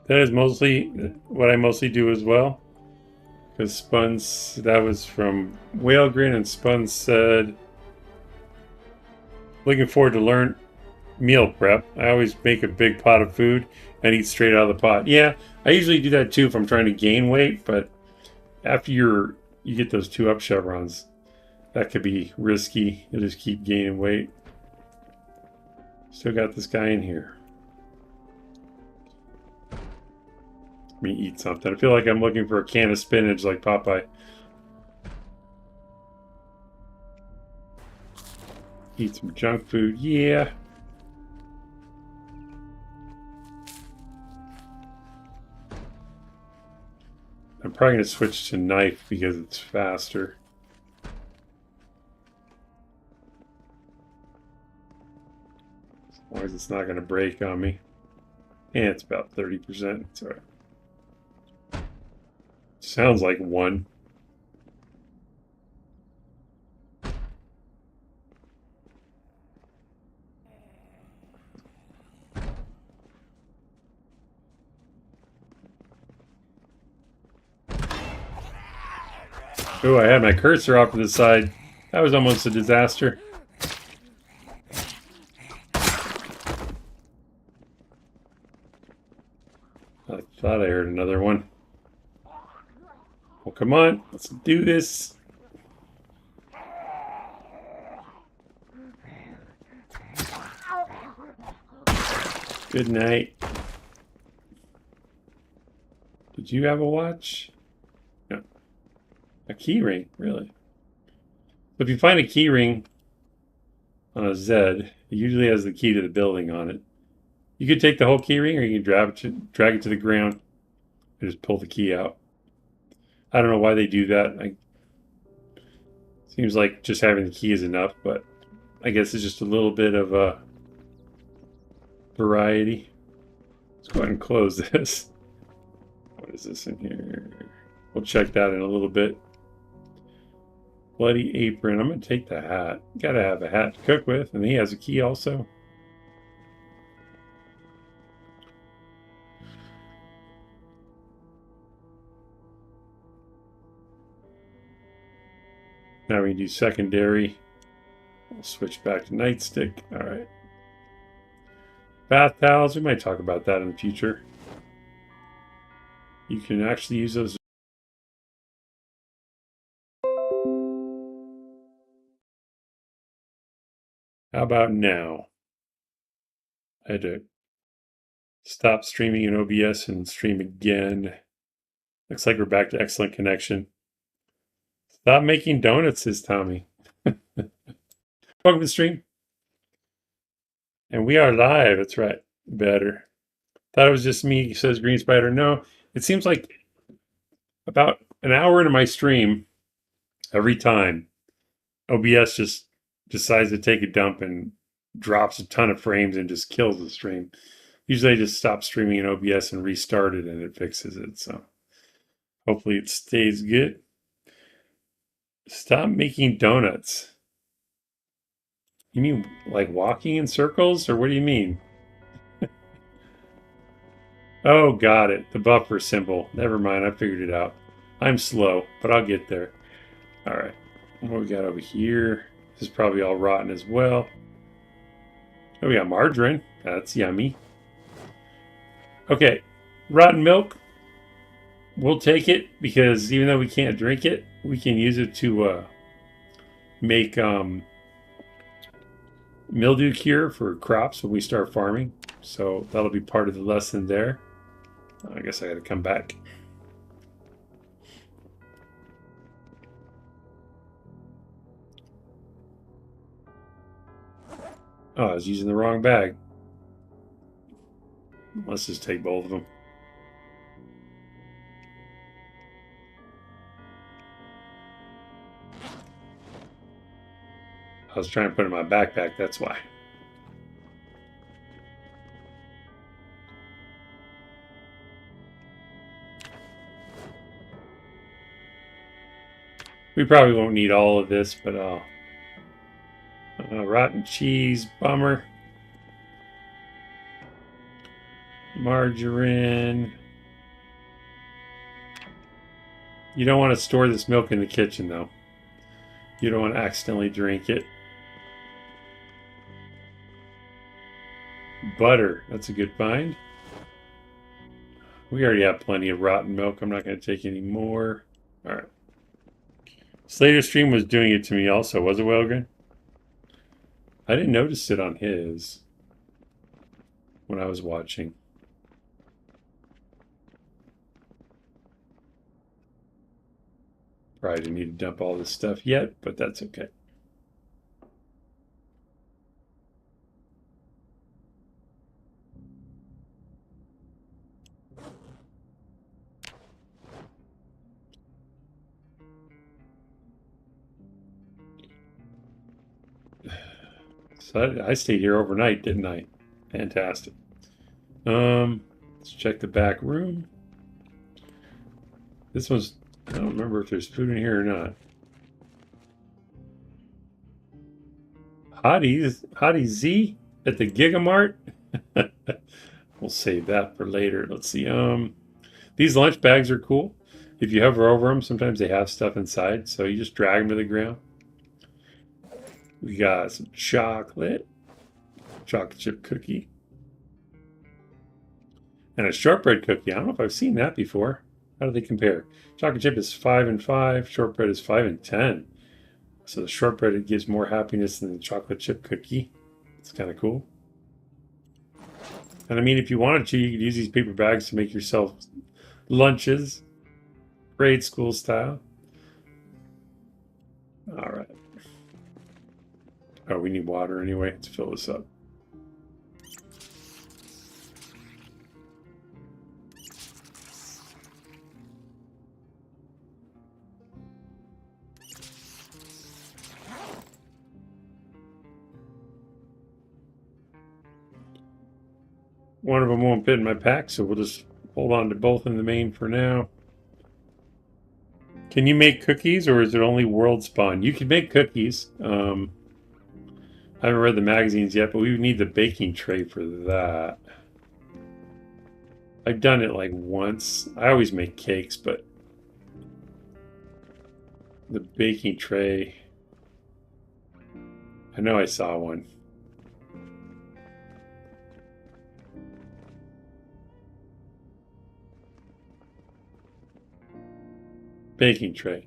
That is mostly what I mostly do as well. Because Spun, that was from Whalegrin, and Spun said, looking forward to learn meal prep. I always make a big pot of food and eat straight out of the pot. Yeah, I usually do that too if I'm trying to gain weight, but after you're you get those 2 up chevrons. That could be risky. You'll just keep gaining weight. Still got this guy in here. Let me eat something. I feel like I'm looking for a can of spinach like Popeye. Eat some junk food. Yeah. I'm probably going to switch to knife because it's faster. As long as it's not going to break on me. And it's about 30%. It's all right. Sounds like 1. Oh, I had my cursor off to the side. That was almost a disaster. I thought I heard another one. Well, come on. Let's do this. Good night. Did you have a watch? No. A key ring, really? If you find a key ring on a Z, it usually has the key to the building on it. You could take the whole key ring, or you can drag it to the ground and just pull the key out. I don't know why they do that. Seems like just having the key is enough, but I guess it's just a little bit of a variety. Let's go ahead and close this. What is this in here? We'll check that in a little bit. Bloody apron. I'm going to take the hat. Gotta have a hat to cook with. And he has a key also. Now we do secondary. We'll switch back to nightstick. Alright. Bath towels. We might talk about that in the future. You can actually use those. How about now? I had to stop streaming in OBS and stream again. Looks like we're back to excellent connection. Stop making donuts, says Tommy. Welcome to the stream. And we are live. That's right. Better. Thought it was just me, says Green Spider. No, it seems like about an hour into my stream, every time, OBS just decides to take a dump and drops a ton of frames and just kills the stream. Usually I just stop streaming in OBS and restart it and it fixes it. So hopefully it stays good. Stop making donuts. You mean like walking in circles, or what do you mean? Oh, got it. The buffer symbol. Never mind, I figured it out. I'm slow, but I'll get there. All right. What we got over here? This is probably all rotten as well. Oh, we got margarine. That's yummy. Okay. Rotten milk. We'll take it because even though we can't drink it, we can use it to make mildew cure for crops when we start farming. So that'll be part of the lesson there. I guess I got to come back. Oh, I was using the wrong bag. Let's just take both of them. I was trying to put it in my backpack, that's why. We probably won't need all of this, but rotten cheese, bummer. Margarine. You don't want to store this milk in the kitchen, though. You don't want to accidentally drink it. Butter. That's a good find. We already have plenty of rotten milk. I'm not going to take any more. All right. Slater's stream was doing it to me also, was it, Wellgren? I didn't notice it on his when I was watching. Probably didn't need to dump all this stuff yet, but that's okay. So I stayed here overnight, didn't I? Fantastic. Let's check the back room. This one's, I don't remember if there's food in here or not. Hottie Z at the Gigamart. We'll save that for later. Let's see. These lunch bags are cool. If you hover over them, sometimes they have stuff inside, so you just drag them to the ground. We got some chocolate chip cookie, and a shortbread cookie. I don't know if I've seen that before. How do they compare? Chocolate chip is 5 and 5. Shortbread is 5 and 10. So the shortbread, it gives more happiness than the chocolate chip cookie. It's kind of cool. And I mean, if you wanted to, you could use these paper bags to make yourself lunches, grade school style. All right. Oh, we need water anyway. Let's fill this up. One of them won't fit in my pack, so we'll just hold on to both in the main for now. Can you make cookies, or is it only world spawn? You can make cookies. I haven't read the magazines yet, but we would need the baking tray for that. I've done it like once. I always make cakes, but the baking tray, I know I saw one. Baking tray.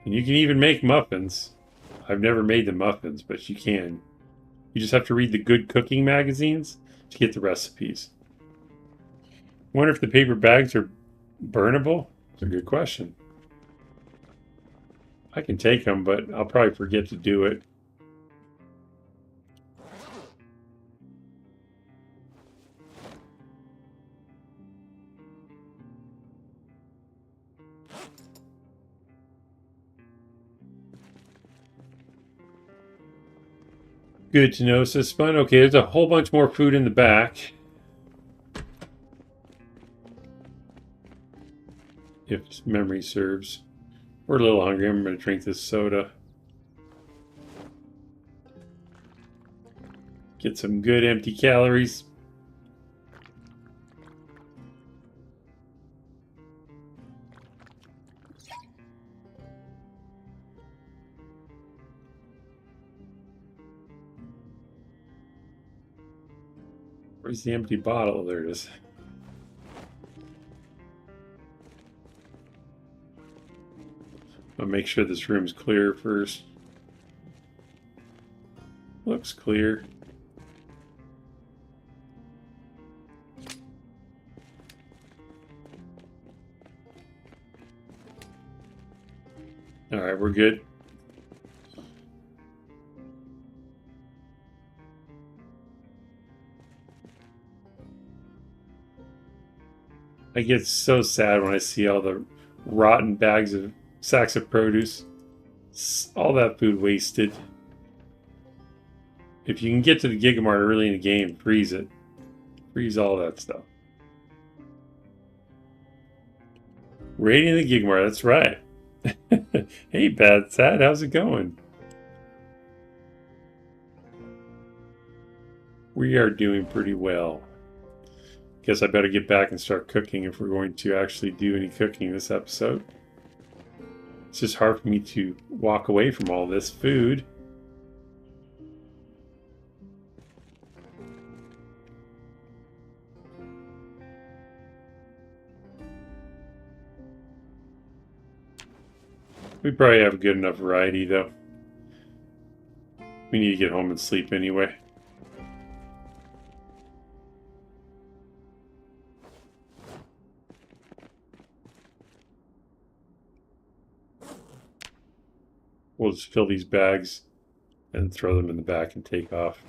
And you can even make muffins. I've never made the muffins, but you can. You just have to read the good cooking magazines to get the recipes. Wonder if the paper bags are burnable? It's a good question. I can take them, but I'll probably forget to do it. Good to know, says Spun. Okay, there's a whole bunch more food in the back. If memory serves. We're a little hungry. I'm going to drink this soda. Get some good empty calories. Where's the empty bottle? There it is. I'll make sure this room's clear first. Looks clear. All right, we're good. I get so sad when I see all the rotten bags of sacks of produce. All that food wasted. If you can get to the Gigamart early in the game, freeze it. Freeze all that stuff. Raiding the Gigamart, that's right. Hey, Bad Sad, how's it going? We are doing pretty well. Guess I better get back and start cooking if we're going to actually do any cooking this episode. It's just hard for me to walk away from all this food. We probably have a good enough variety, though. We need to get home and sleep anyway. We'll just fill these bags and throw them in the back and take off.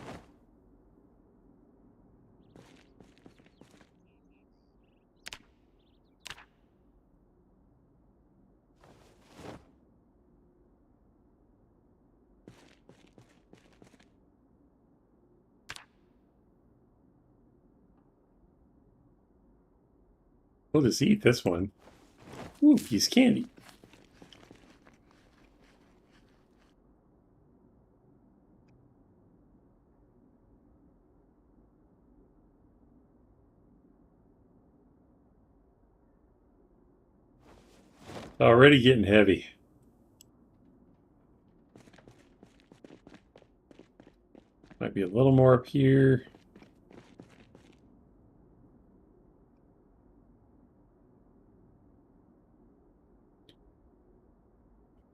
We'll just eat this one. Ooh, piece of candy. Already getting heavy. Might be a little more up here.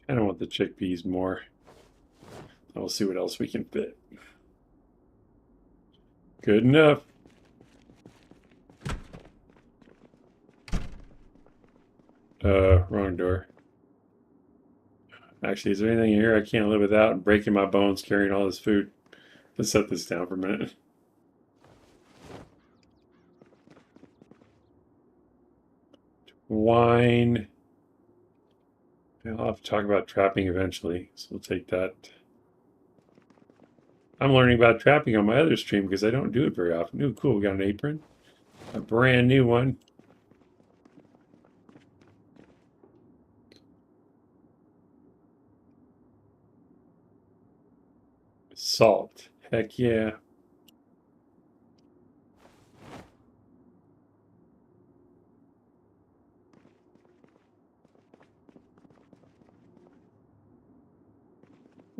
I don't want the chickpeas more. We'll see what else we can fit. Good enough. Wrong door. Actually, is there anything in here I can't live without? I'm breaking my bones carrying all this food. Let's set this down for a minute. Wine. I'll have to talk about trapping eventually, so we'll take that. I'm learning about trapping on my other stream because I don't do it very often. Ooh, cool, we got an apron. A brand new one. Salt. Heck yeah.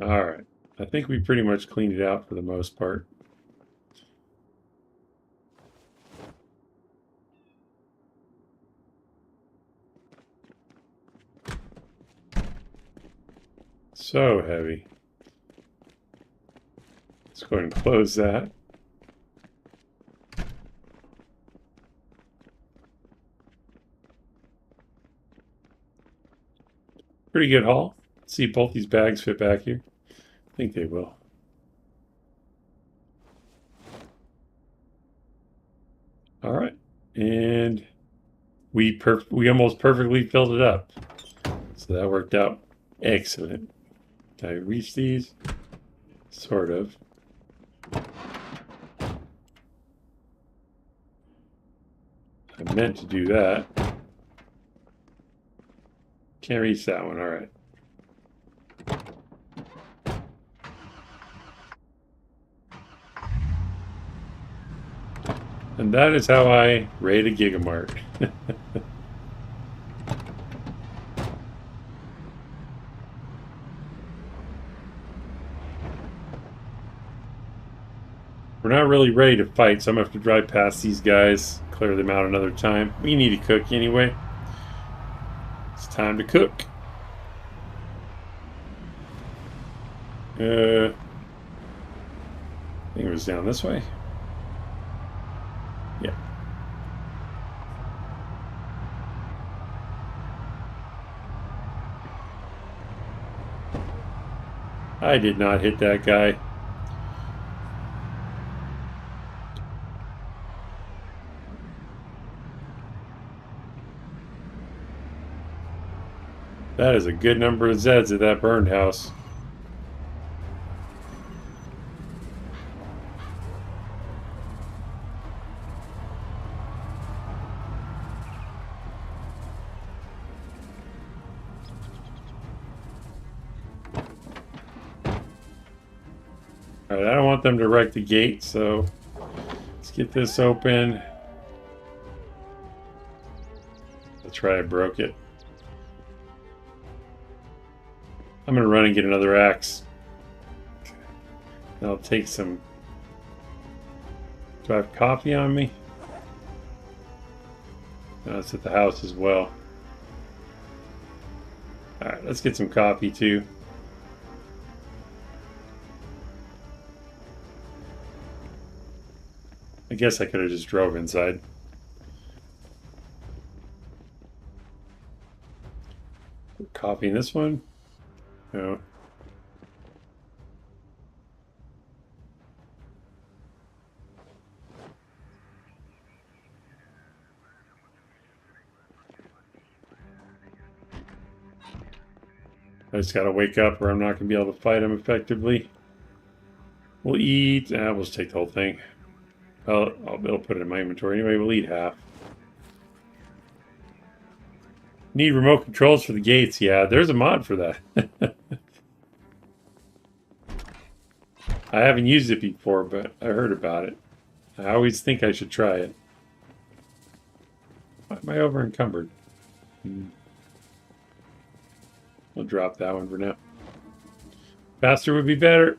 All right. I think we pretty much cleaned it out for the most part. So heavy. Let's go ahead and close that. Pretty good haul. Let's see if both these bags fit back here. I think they will. All right. And we almost perfectly filled it up. So that worked out excellent. Can I reach these? Sort of. I meant to do that. Can't reach that one. All right. And that is how I raid a Gigamart. We're not really ready to fight, so I'm going to have to drive past these guys, clear them out another time. We need to cook anyway. It's time to cook. I think it was down this way. Yeah. I did not hit that guy. That is a good number of Zeds at that burned house. Alright, I don't want them to wreck the gate, so let's get this open. That's right, I broke it. I'm gonna run and get another axe. I'll take some. Do I have coffee on me? No, it's at the house as well. Alright, let's get some coffee too. I guess I could have just drove inside. Coffee in this one? No. I just gotta wake up or I'm not gonna be able to fight him effectively. We'll eat. We'll just take the whole thing. Well, I'll be able to put it in my inventory anyway. We'll eat half. Need remote controls for the gates. Yeah, there's a mod for that. I haven't used it before, but I heard about it. I always think I should try it. Why am I over encumbered? We'll drop that one for now. Faster would be better.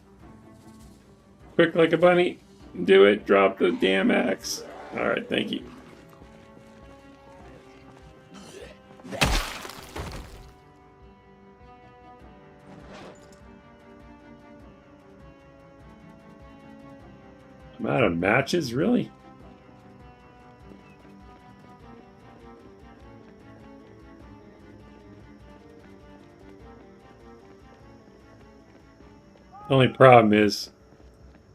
Quick like a bunny. Do it. Drop the damn axe. Alright, thank you. I'm out of matches, really? The only problem is,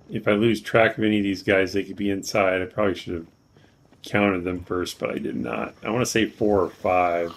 if I lose track of any of these guys, they could be inside. I probably should have counted them first, but I did not. I want to say 4 or 5.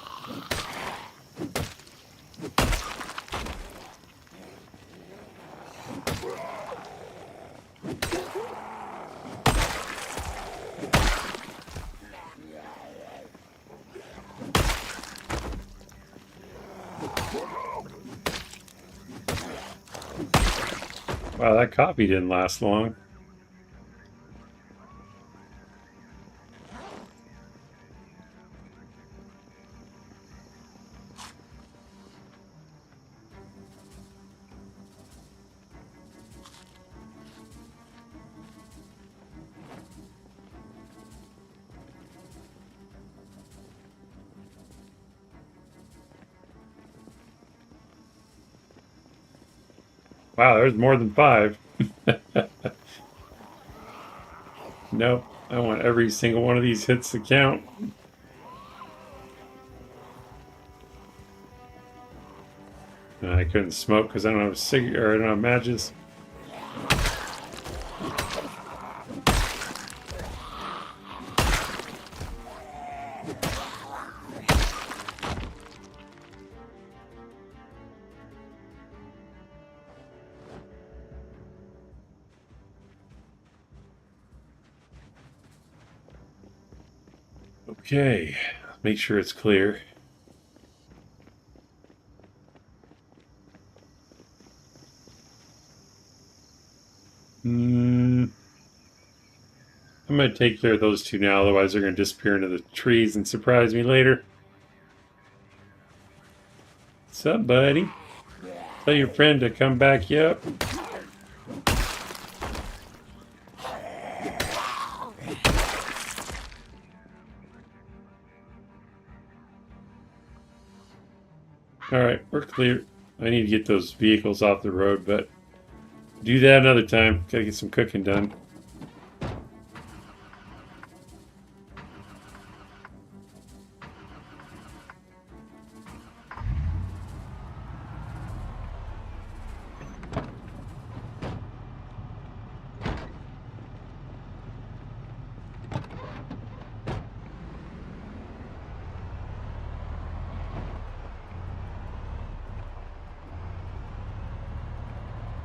Wow, that coffee didn't last long. Wow, there's more than 5. Nope, I want every single one of these hits to count. I couldn't smoke because I don't have a cigarette or I don't have matches. Okay, make sure it's clear. I'm going to take care of those two now, otherwise they're going to disappear into the trees and surprise me later. What's up, buddy? Tell your friend to come back up. Alright, we're clear. I need to get those vehicles off the road, but do that another time. Gotta get some cooking done.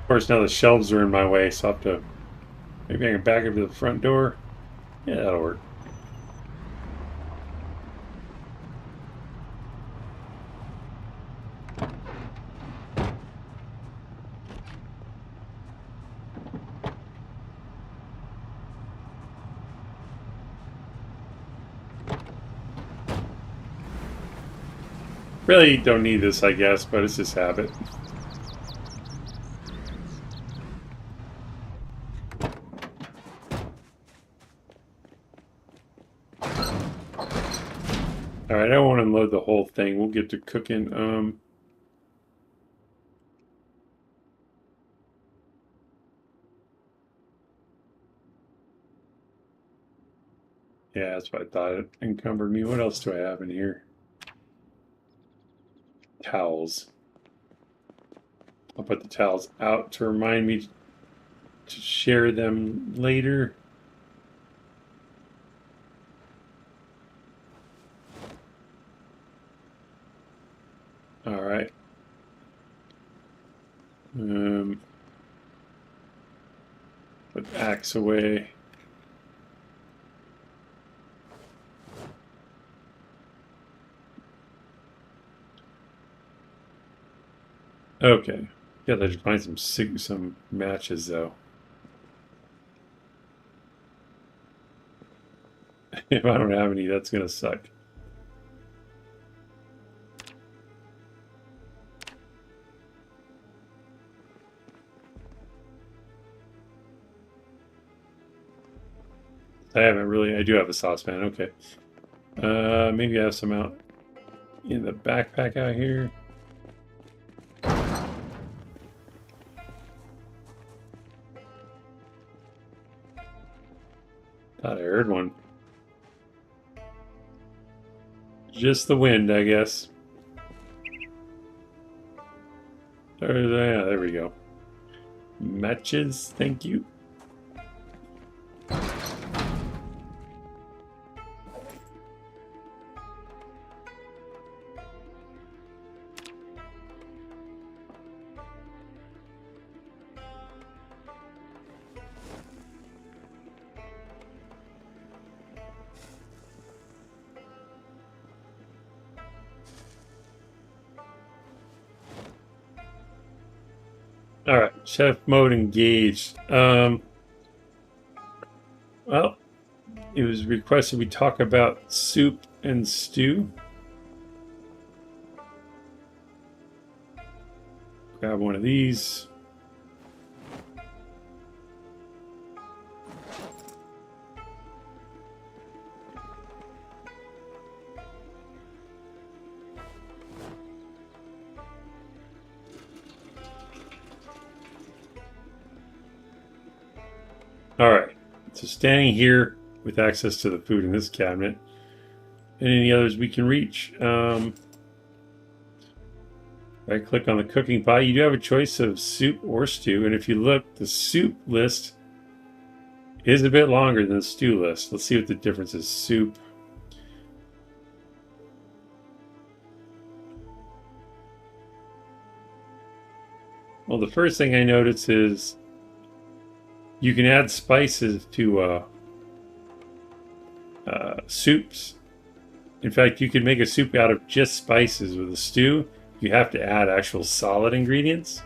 Of course, now the shelves are in my way, so I'll have to... Maybe I can back up to the front door. Yeah, that'll work. Really don't need this, I guess, but it's just habit. Alright, I don't want to unload the whole thing. We'll get to cooking. Yeah, that's what I thought. It encumbered me. What else do I have in here? Towels. I'll put the towels out to remind me to share them later. All right. Put axe away. Okay. Gotta just find some matches though. If I don't have any, that's gonna suck. I do have a saucepan, okay. Maybe I have some out in the backpack out here. Thought I heard one. Just the wind, I guess. Yeah, there we go. Matches, thank you. All right, chef mode engaged. Well, it was requested we talk about soup and stew. Grab one of these. All right, so standing here with access to the food in this cabinet and any others we can reach. Right click on the cooking pot. You do have a choice of soup or stew, and if you look, the soup list is a bit longer than the stew list. Let's see what the difference is. Soup. Well, the first thing I notice is you can add spices to soups. In fact, you can make a soup out of just spices. With a stew, you have to add actual solid ingredients.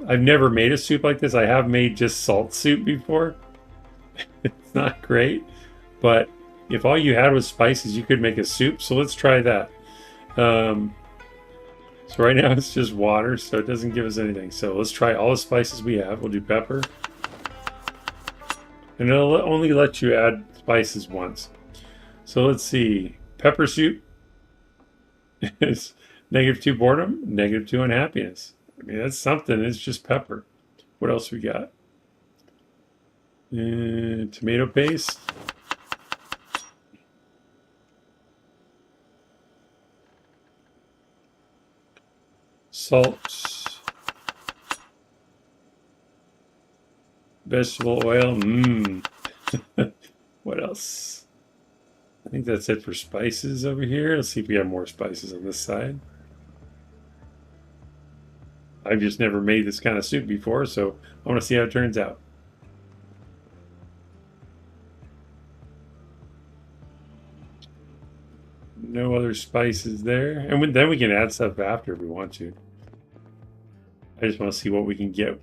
I've never made a soup like this. I have made just salt soup before. It's not great, but if all you had was spices, you could make a soup. So let's try that. So right now it's just water, so it doesn't give us anything. So let's try all the spices we have. We'll do pepper. And it'll only let you add spices once. So let's see. Pepper soup is -2 boredom, -2 unhappiness. I mean, that's something. It's just pepper. What else we got? Tomato paste. Salt. Vegetable oil. What else? I think that's it for spices over here. Let's see if we have more spices on this side. I've just never made this kind of soup before, so I want to see how it turns out. No other spices there. And then we can add stuff after if we want to. I just want to see what we can get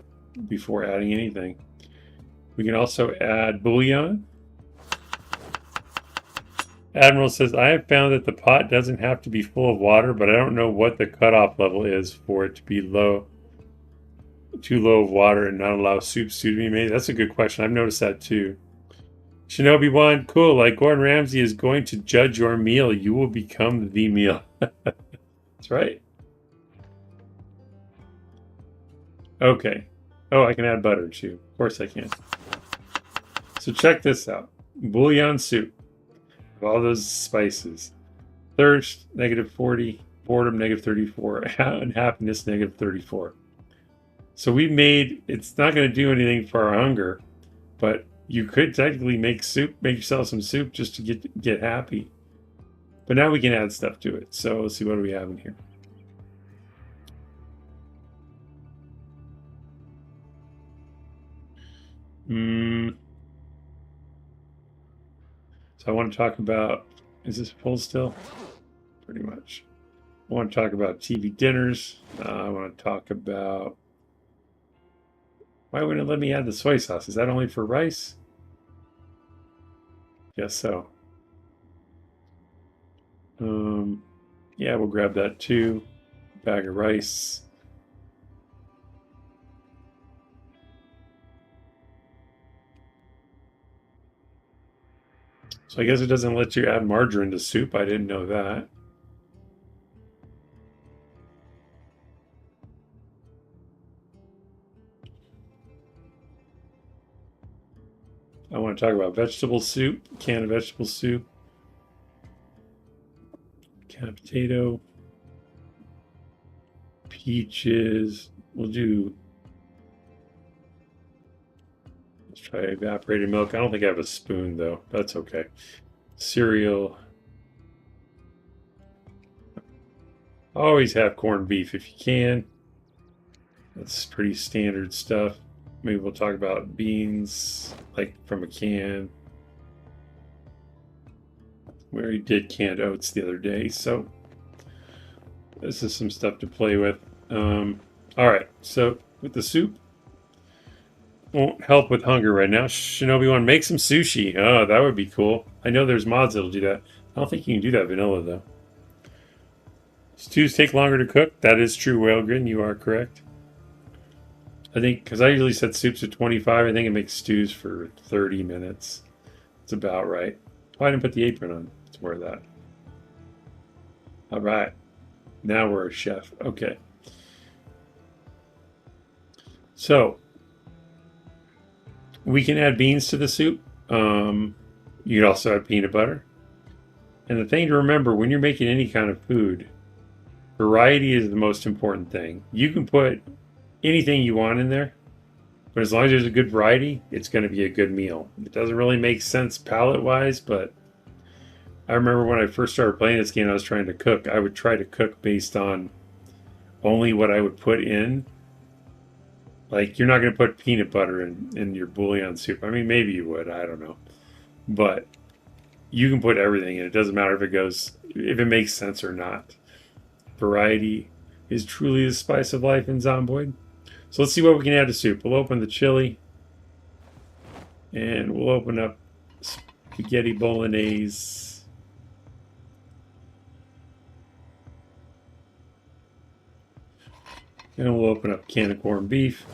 before adding anything. We can also add bouillon. Admiral says, I have found that the pot doesn't have to be full of water, but I don't know what the cutoff level is for it to be too low of water and not allow soup stew to be made. That's a good question. I've noticed that too. Shinobi One, cool. Like Gordon Ramsay is going to judge your meal, you will become the meal. That's right. Okay. Oh, I can add butter too. Of course I can. So check this out. Bouillon soup. All those spices. Thirst, -40. Boredom, -34. And happiness, -34. So we made, it's not going to do anything for our hunger, but you could technically make soup, make yourself some soup just to get happy. But now we can add stuff to it. So let's see, what do we have in here? So I want to talk about, is this full still? Pretty much. I want to talk about TV dinners. I want to talk about, why wouldn't it let me add the soy sauce? Is that only for rice? Guess so. Yeah, we'll grab that too. Bag of rice. So I guess it doesn't let you add margarine to soup. I didn't know that. I want to talk about vegetable soup, can of vegetable soup, can of potato, peaches. We'll do, let's try evaporated milk. I don't think I have a spoon though. That's okay. Cereal. Always have corned beef if you can. That's pretty standard stuff. Maybe we'll talk about beans, like from a can. We already did canned oats the other day, so this is some stuff to play with. All right, so with the soup, won't help with hunger right now. Shinobi want to make some sushi. Oh, that would be cool. I know there's mods that'll do that. I don't think you can do that vanilla though. Stews take longer to cook. That is true, Whalegrin. You are correct. I think, because I usually set soups at 25, I think it makes stews for 30 minutes. It's about right. Oh, I didn't put the apron on. Let's wear that. All right. Now we're a chef. Okay. So, we can add beans to the soup. You can also add peanut butter. And the thing to remember when you're making any kind of food, variety is the most important thing. You can put anything you want in there, but as long as there's a good variety, it's going to be a good meal. It doesn't really make sense palate-wise, but I remember when I first started playing this game, I was trying to cook. I would try to cook based on only what I would put in. Like, you're not going to put peanut butter in your bouillon soup. I mean, maybe you would. I don't know. But you can put everything in. It doesn't matter if it makes sense or not. Variety is truly the spice of life in Zomboid. So let's see what we can add to soup. We'll open the chili. And we'll open up spaghetti bolognese. And we'll open up a can of corned beef.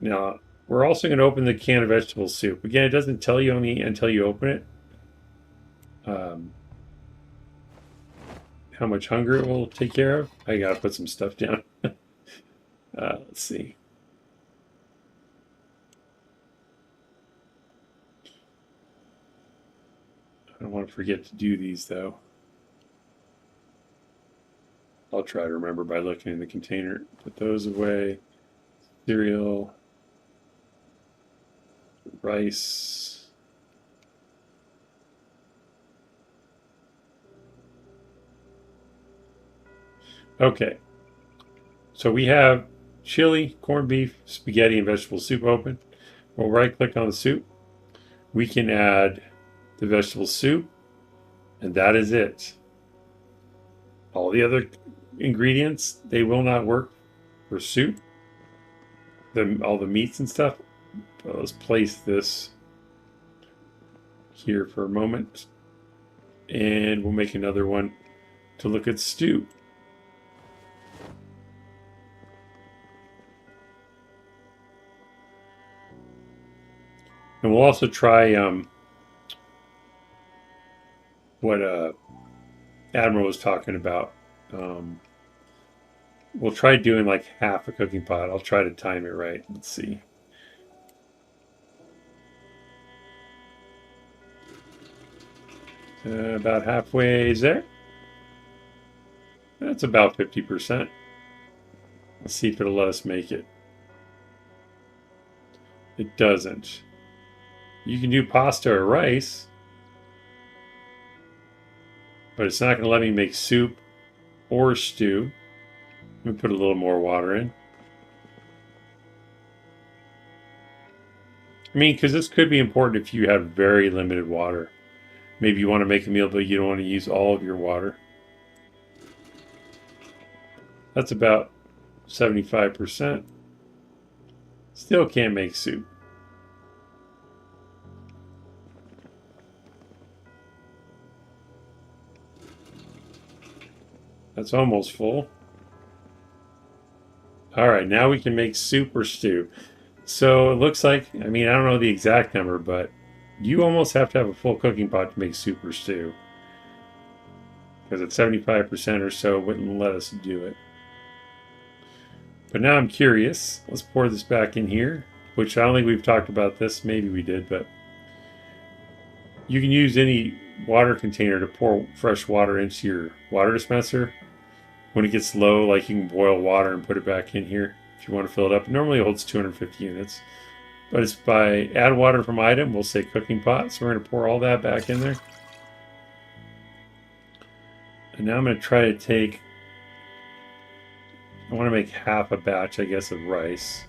Now, we're also going to open the can of vegetable soup. Again, it doesn't tell you until you open it how much hunger it will take care of. I got to put some stuff down. Let's see. I don't want to forget to do these, though. I'll try to remember by looking in the container. Put those away. Cereal. Rice. Okay. So we have chili, corned beef, spaghetti, and vegetable soup open. We'll right-click on the soup. We can add the vegetable soup, and that is it. All the other ingredients, they will not work for soup. All the meats and stuff. But let's place this here for a moment. And we'll make another one to look at stew. And we'll also try what Admiral was talking about. We'll try doing like half a cooking pot. I'll try to time it right. Let's see. About halfway there. That's about 50%. Let's see if it'll let us make it. It doesn't. You can do pasta or rice, but it's not going to let me make soup or stew. Let me put a little more water in. I mean, because this could be important if you have very limited water. Maybe you want to make a meal, but you don't want to use all of your water. That's about 75%. Still can't make soup. That's almost full. All right, now we can make soup or stew. So it looks like, I mean, I don't know the exact number, but you almost have to have a full cooking pot to make soup or stew. Because at 75% or so, it wouldn't let us do it. But now I'm curious. Let's pour this back in here, which I don't think we've talked about this. Maybe we did, but you can use any water container to pour fresh water into your water dispenser. When it gets low, like you can boil water and put it back in here if you want to fill it up. It normally holds 250 units, but it's by add water from item, we'll say cooking pot. So we're going to pour all that back in there. And now I'm going to try to take, I want to make half a batch, I guess, of rice.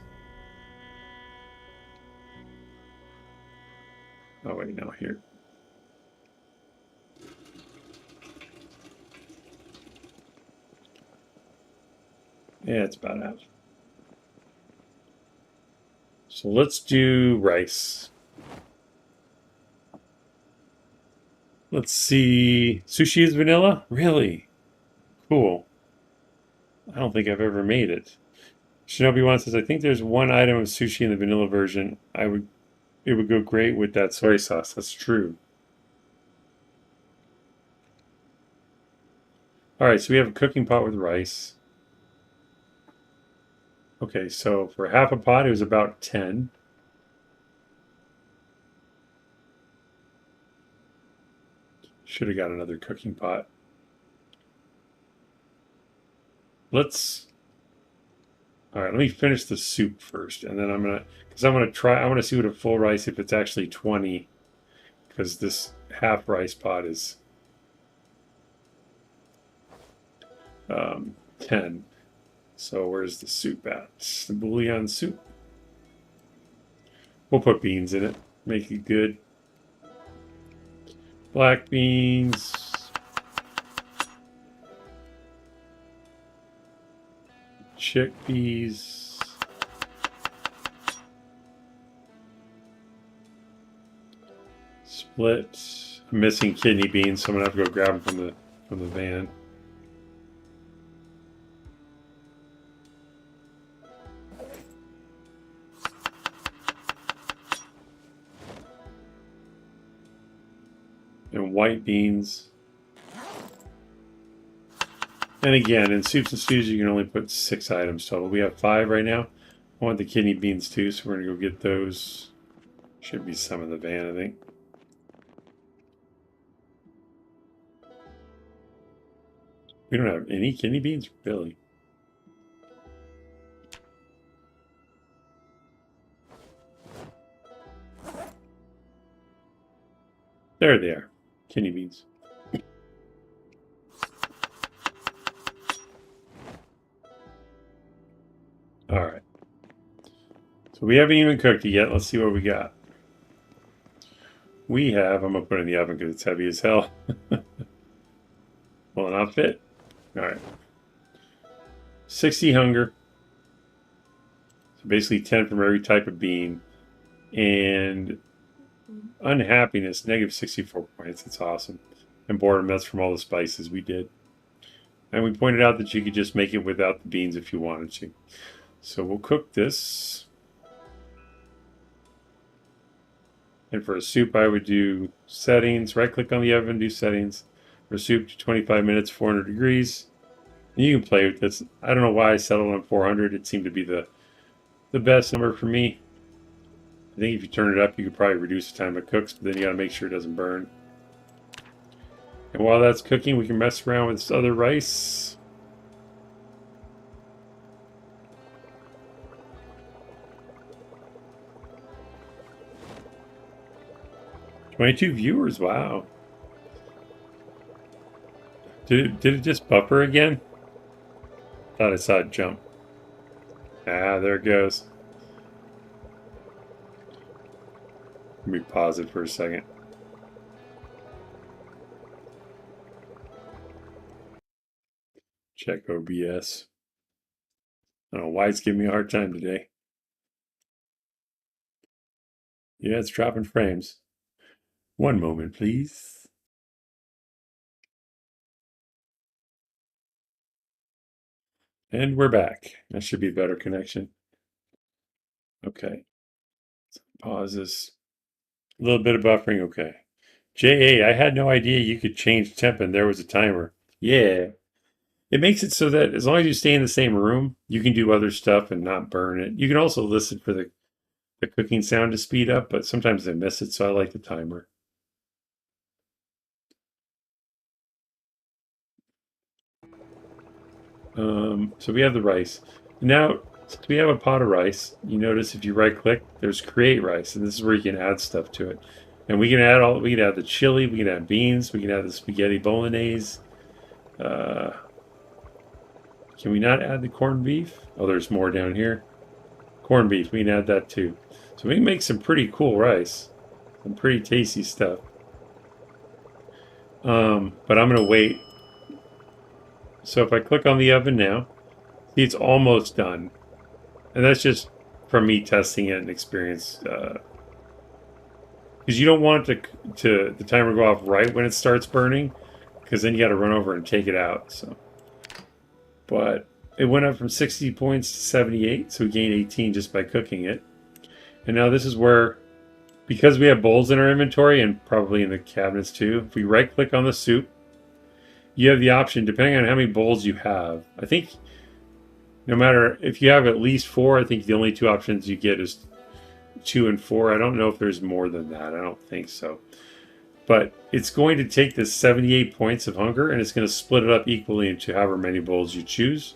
Oh, wait, no, here. Yeah, it's about half. So let's do rice. Let's see. Sushi is vanilla? Really? Cool. I don't think I've ever made it. Shinobi1 says, I think there's one item of sushi in the vanilla version. It would go great with that soy sauce. That's true. All right, so we have a cooking pot with rice. Okay, so for half a pot, it was about 10. Should have got another cooking pot. All right, let me finish the soup first, and then I want to see what a full rice, if it's actually 20, because this half rice pot is 10. So where's the soup at? The bouillon soup. We'll put beans in it, make it good. Black beans. Chickpeas. Split. I'm missing kidney beans, so I'm gonna have to go grab them from the van. And white beans. And again, in soups and stews, you can only put 6 items total. We have 5 right now. I want the kidney beans too, so we're going to go get those. Should be some in the van, I think. We don't have any kidney beans? Really? There they are. Kidney beans. All right. So we haven't even cooked it yet. Let's see what we got. We have, I'm going to put it in the oven because it's heavy as hell. Will it not fit? All right. 60 hunger. So basically 10 from every type of bean. And unhappiness, negative 64 points. It's awesome. And boredom, that's from all the spices we did. And we pointed out that you could just make it without the beans if you wanted to. So we'll cook this. And for a soup, I would do settings. Right click on the oven, do settings. For soup, 25 minutes, 400 degrees. You can play with this. I don't know why I settled on 400. It seemed to be the best number for me. I think if you turn it up, you could probably reduce the time it cooks, but then you got to make sure it doesn't burn. And while that's cooking, we can mess around with this other rice. "22 viewers, wow. Did it just buffer again? Thought I saw it jump. Ah, there it goes. Let me pause it for a second. Check OBS. I don't know why it's giving me a hard time today. Yeah, it's dropping frames. One moment, please. And we're back. That should be a better connection. Okay. Pause this. A little bit of buffering. Okay. JA, I had no idea you could change temp and there was a timer. Yeah. It makes it so that as long as you stay in the same room, you can do other stuff and not burn it. You can also listen for the cooking sound to speed up, but sometimes I miss it, so I like the timer. So we have the rice. Now, since we have a pot of rice, you notice if you right click, there's create rice, and this is where you can add stuff to it. And we can add the chili, we can add beans, we can add the spaghetti bolognese. Can we not add the corned beef? Oh, there's more down here. Corned beef, we can add that too. So we can make some pretty cool rice. Some pretty tasty stuff. But I'm going to wait. So if I click on the oven now, see it's almost done. And that's just from me testing it and experience. Because you don't want the timer to go off right when it starts burning, because then you got to run over and take it out. So, but it went up from 60 points to 78, so we gained 18 just by cooking it. And now this is where, because we have bowls in our inventory and probably in the cabinets too, if we right click on the soup, you have the option, depending on how many bowls you have. I think no matter if you have at least 4, I think the only 2 options you get is 2 and 4. I don't know if there's more than that. I don't think so. But it's going to take this 78 points of hunger and it's going to split it up equally into however many bowls you choose.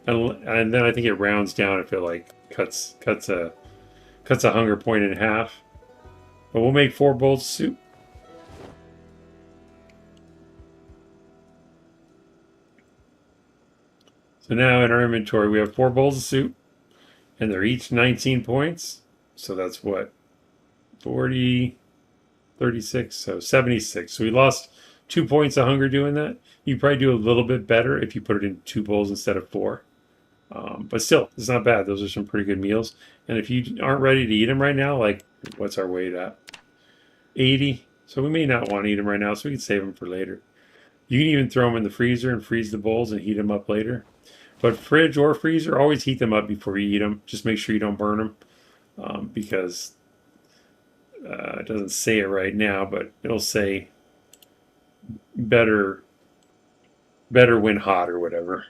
And then I think it rounds down if it like cuts a hunger point in half. But we'll make 4 bowls of soup. So now in our inventory we have 4 bowls of soup, and they're each 19 points. So that's what, 40, 36, so 76. So we lost 2 points of hunger doing that. You probably do a little bit better if you put it in 2 bowls instead of 4. But still, it's not bad. Those are some pretty good meals. And if you aren't ready to eat them right now, like, what's our weight at? 80. So we may not want to eat them right now, so we can save them for later. You can even throw them in the freezer and freeze the bowls and heat them up later. But fridge or freezer, always heat them up before you eat them. Just make sure you don't burn them, because it doesn't say it right now, but it'll say better when hot or whatever.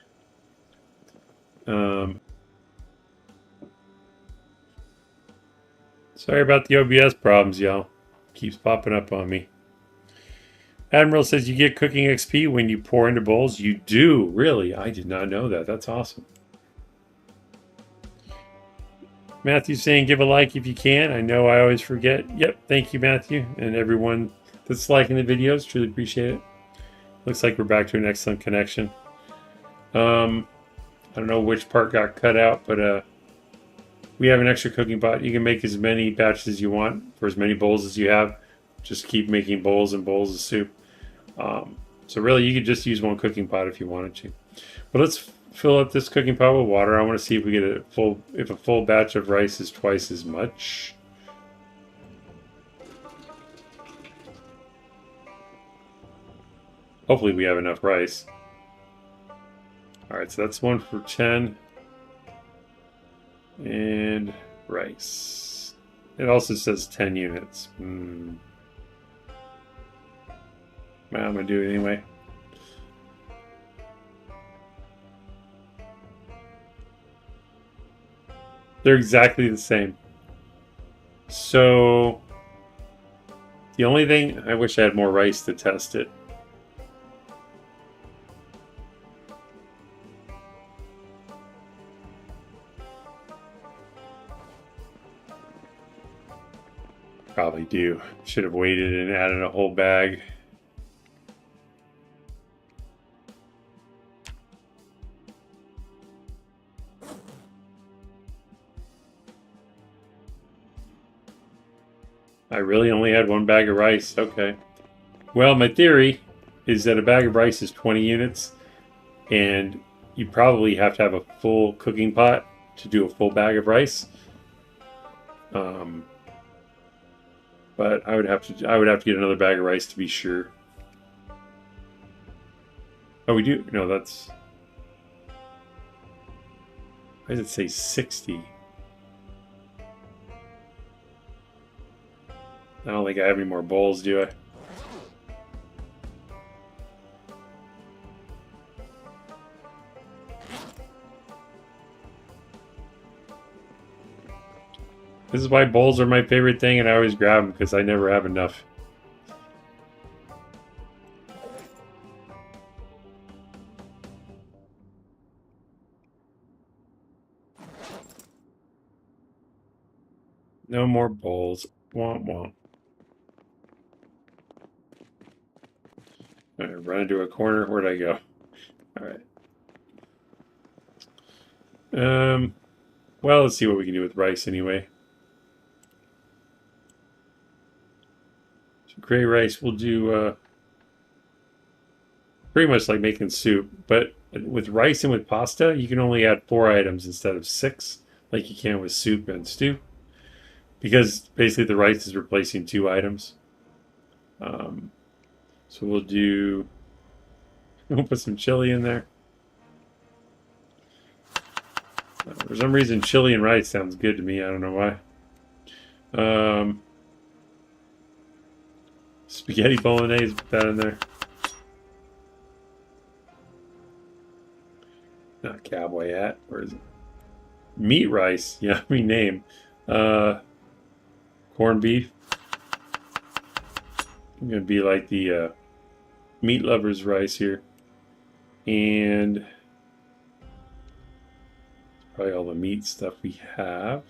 Sorry about the OBS problems, y'all. Keeps popping up on me. Admiral says you get cooking XP when you pour into bowls. You do, really? I did not know that. That's awesome. Matthew saying give a like if you can. I know I always forget. Yep, thank you, Matthew, and everyone that's liking the videos. Truly appreciate it. Looks like we're back to an excellent connection. I don't know which part got cut out, but we have an extra cooking pot. You can make as many batches as you want for as many bowls as you have. Just keep making bowls and bowls of soup. So really, you could just use one cooking pot if you wanted to. But let's fill up this cooking pot with water. I want to see if we get if a full batch of rice is twice as much. Hopefully we have enough rice. Alright, so that's 1 for 10. And rice. It also says 10 units. Well, I'm going to do it anyway. They're exactly the same. So the only thing, I wish I had more rice to test it. Probably do. Should have waited and added a whole bag. I really only had one bag of rice. Okay. Well, my theory is that a bag of rice is 20 units, and you probably have to have a full cooking pot to do a full bag of rice. But I would have to get another bag of rice to be sure. Oh, we do? No, that's. Why does it say 60? I don't think I have any more bowls, do I? This is why bowls are my favorite thing, and I always grab them because I never have enough. No more bowls. Womp womp. All right, run into a corner. Where'd I go? All right. Well, let's see what we can do with rice anyway. So gray rice, we'll do pretty much like making soup, but with rice and with pasta, you can only add 4 items instead of 6, like you can with soup and stew, because basically the rice is replacing 2 items. So we'll put some chili in there. For some reason, chili and rice sounds good to me. I don't know why. Spaghetti bolognese, put that in there. Not cowboy hat. Where is it? Meat rice. Yeah, name. Corned beef. I'm going to be like the meat lovers rice here. And probably all the meat stuff we have.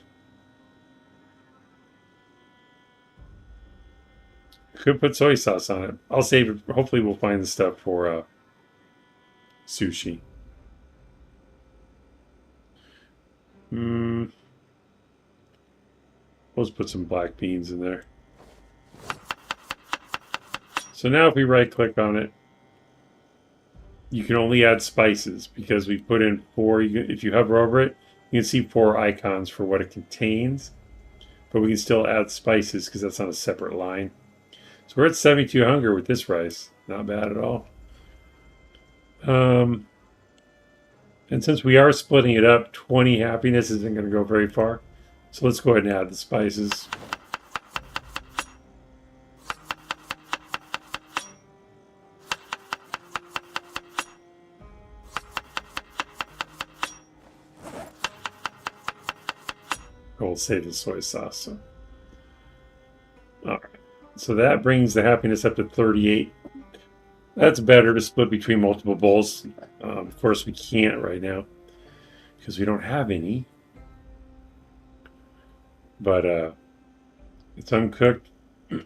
Could put soy sauce on it. I'll save it. Hopefully we'll find the stuff for sushi. Let's put some black beans in there. So now if we right click on it, you can only add spices because we put in 4. If you hover over it, you can see 4 icons for what it contains. But we can still add spices because that's on a separate line. So we're at 72 hunger with this rice. Not bad at all. And since we are splitting it up, 20 happiness isn't going to go very far. So let's go ahead and add the spices. We'll save the soy sauce. So. All right. So that brings the happiness up to 38. That's better to split between multiple bowls. Of course, we can't right now because we don't have any. But it's uncooked,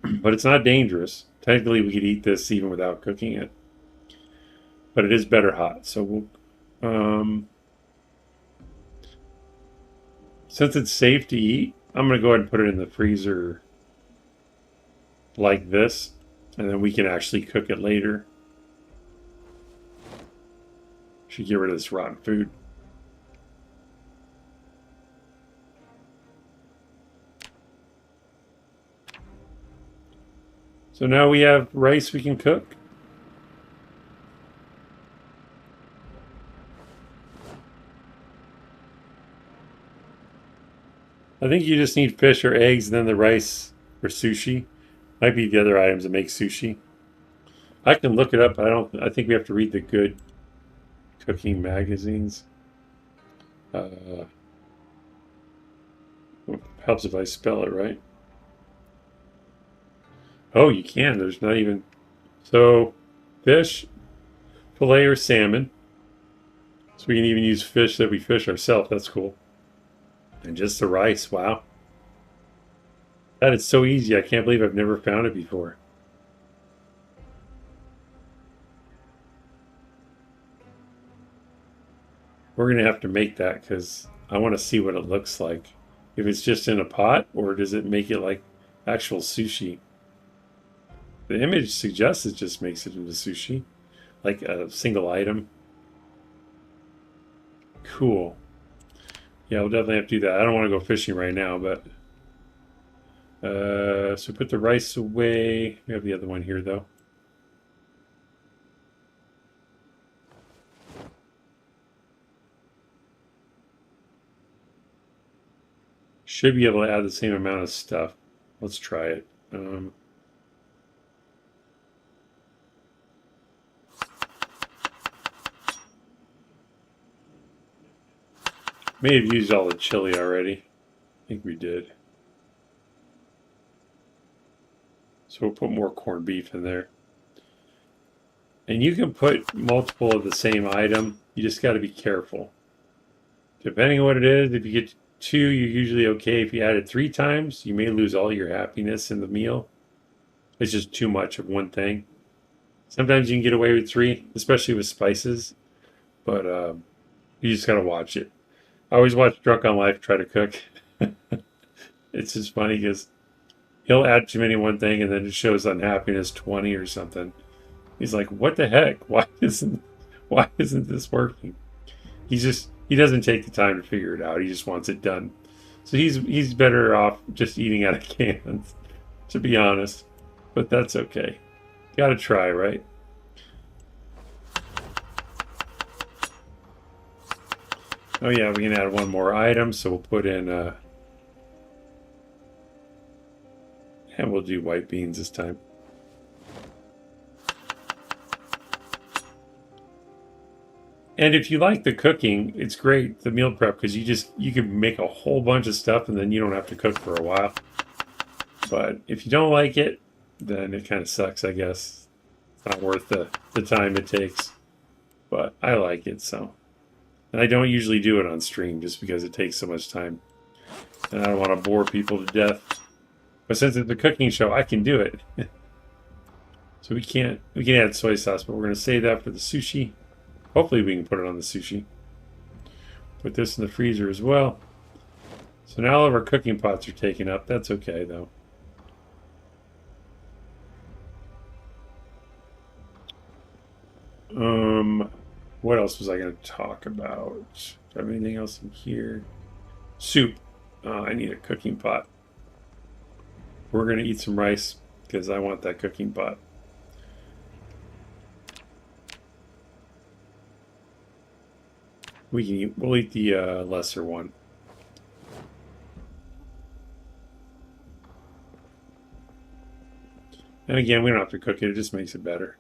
but it's not dangerous. Technically, we could eat this even without cooking it. But it is better hot. So we'll... since it's safe to eat, I'm going to go ahead and put it in the freezer like this, and then we can actually cook it later. Should get rid of this rotten food. So now we have rice we can cook. I think you just need fish or eggs and then the rice for sushi. Might be the other items that make sushi. I can look it up, but I think we have to read the good cooking magazines. Helps if I spell it right. Oh, you can. There's not even... So, fish, fillet, or salmon. So we can even use fish that we fish ourselves. That's cool. And just the rice. Wow. That is so easy. I can't believe I've never found it before. We're going to have to make that because I want to see what it looks like. If it's just in a pot, or does it make it like actual sushi? The image suggests it just makes it into sushi, like a single item. Cool. Yeah, we'll definitely have to do that. I don't want to go fishing right now, but... so put the rice away. We have the other one here, though. Should be able to add the same amount of stuff. Let's try it. May have used all the chili already. I think we did. So we'll put more corned beef in there. And you can put multiple of the same item. You just got to be careful. Depending on what it is, if you get 2, you're usually okay. If you add it 3 times, you may lose all your happiness in the meal. It's just too much of one thing. Sometimes you can get away with 3, especially with spices. But you just got to watch it. I always watch Drunk on Life try to cook. It's just funny because he'll add too many one thing and then it shows unhappiness 20 or something. He's like, what the heck? Why isn't this working? He doesn't take the time to figure it out. He just wants it done. So he's better off just eating out of cans, to be honest. But that's okay. Gotta try, right? Oh yeah, we can add one more item, so we'll put in and we'll do white beans this time. And if you like the cooking, it's great, the meal prep, because you can make a whole bunch of stuff and then you don't have to cook for a while. But if you don't like it, then it kind of sucks, I guess. It's not worth the time it takes. But I like it, so. And I don't usually do it on stream just because it takes so much time. And I don't want to bore people to death. But since it's a cooking show, I can do it. So we can add soy sauce, but we're going to save that for the sushi. Hopefully we can put it on the sushi. Put this in the freezer as well. So now all of our cooking pots are taken up. That's okay, though. What else was I going to talk about? Do I have anything else in here? Soup. I need a cooking pot. We're going to eat some rice because I want that cooking pot. We'll eat the lesser one. And again, we don't have to cook it. It just makes it better.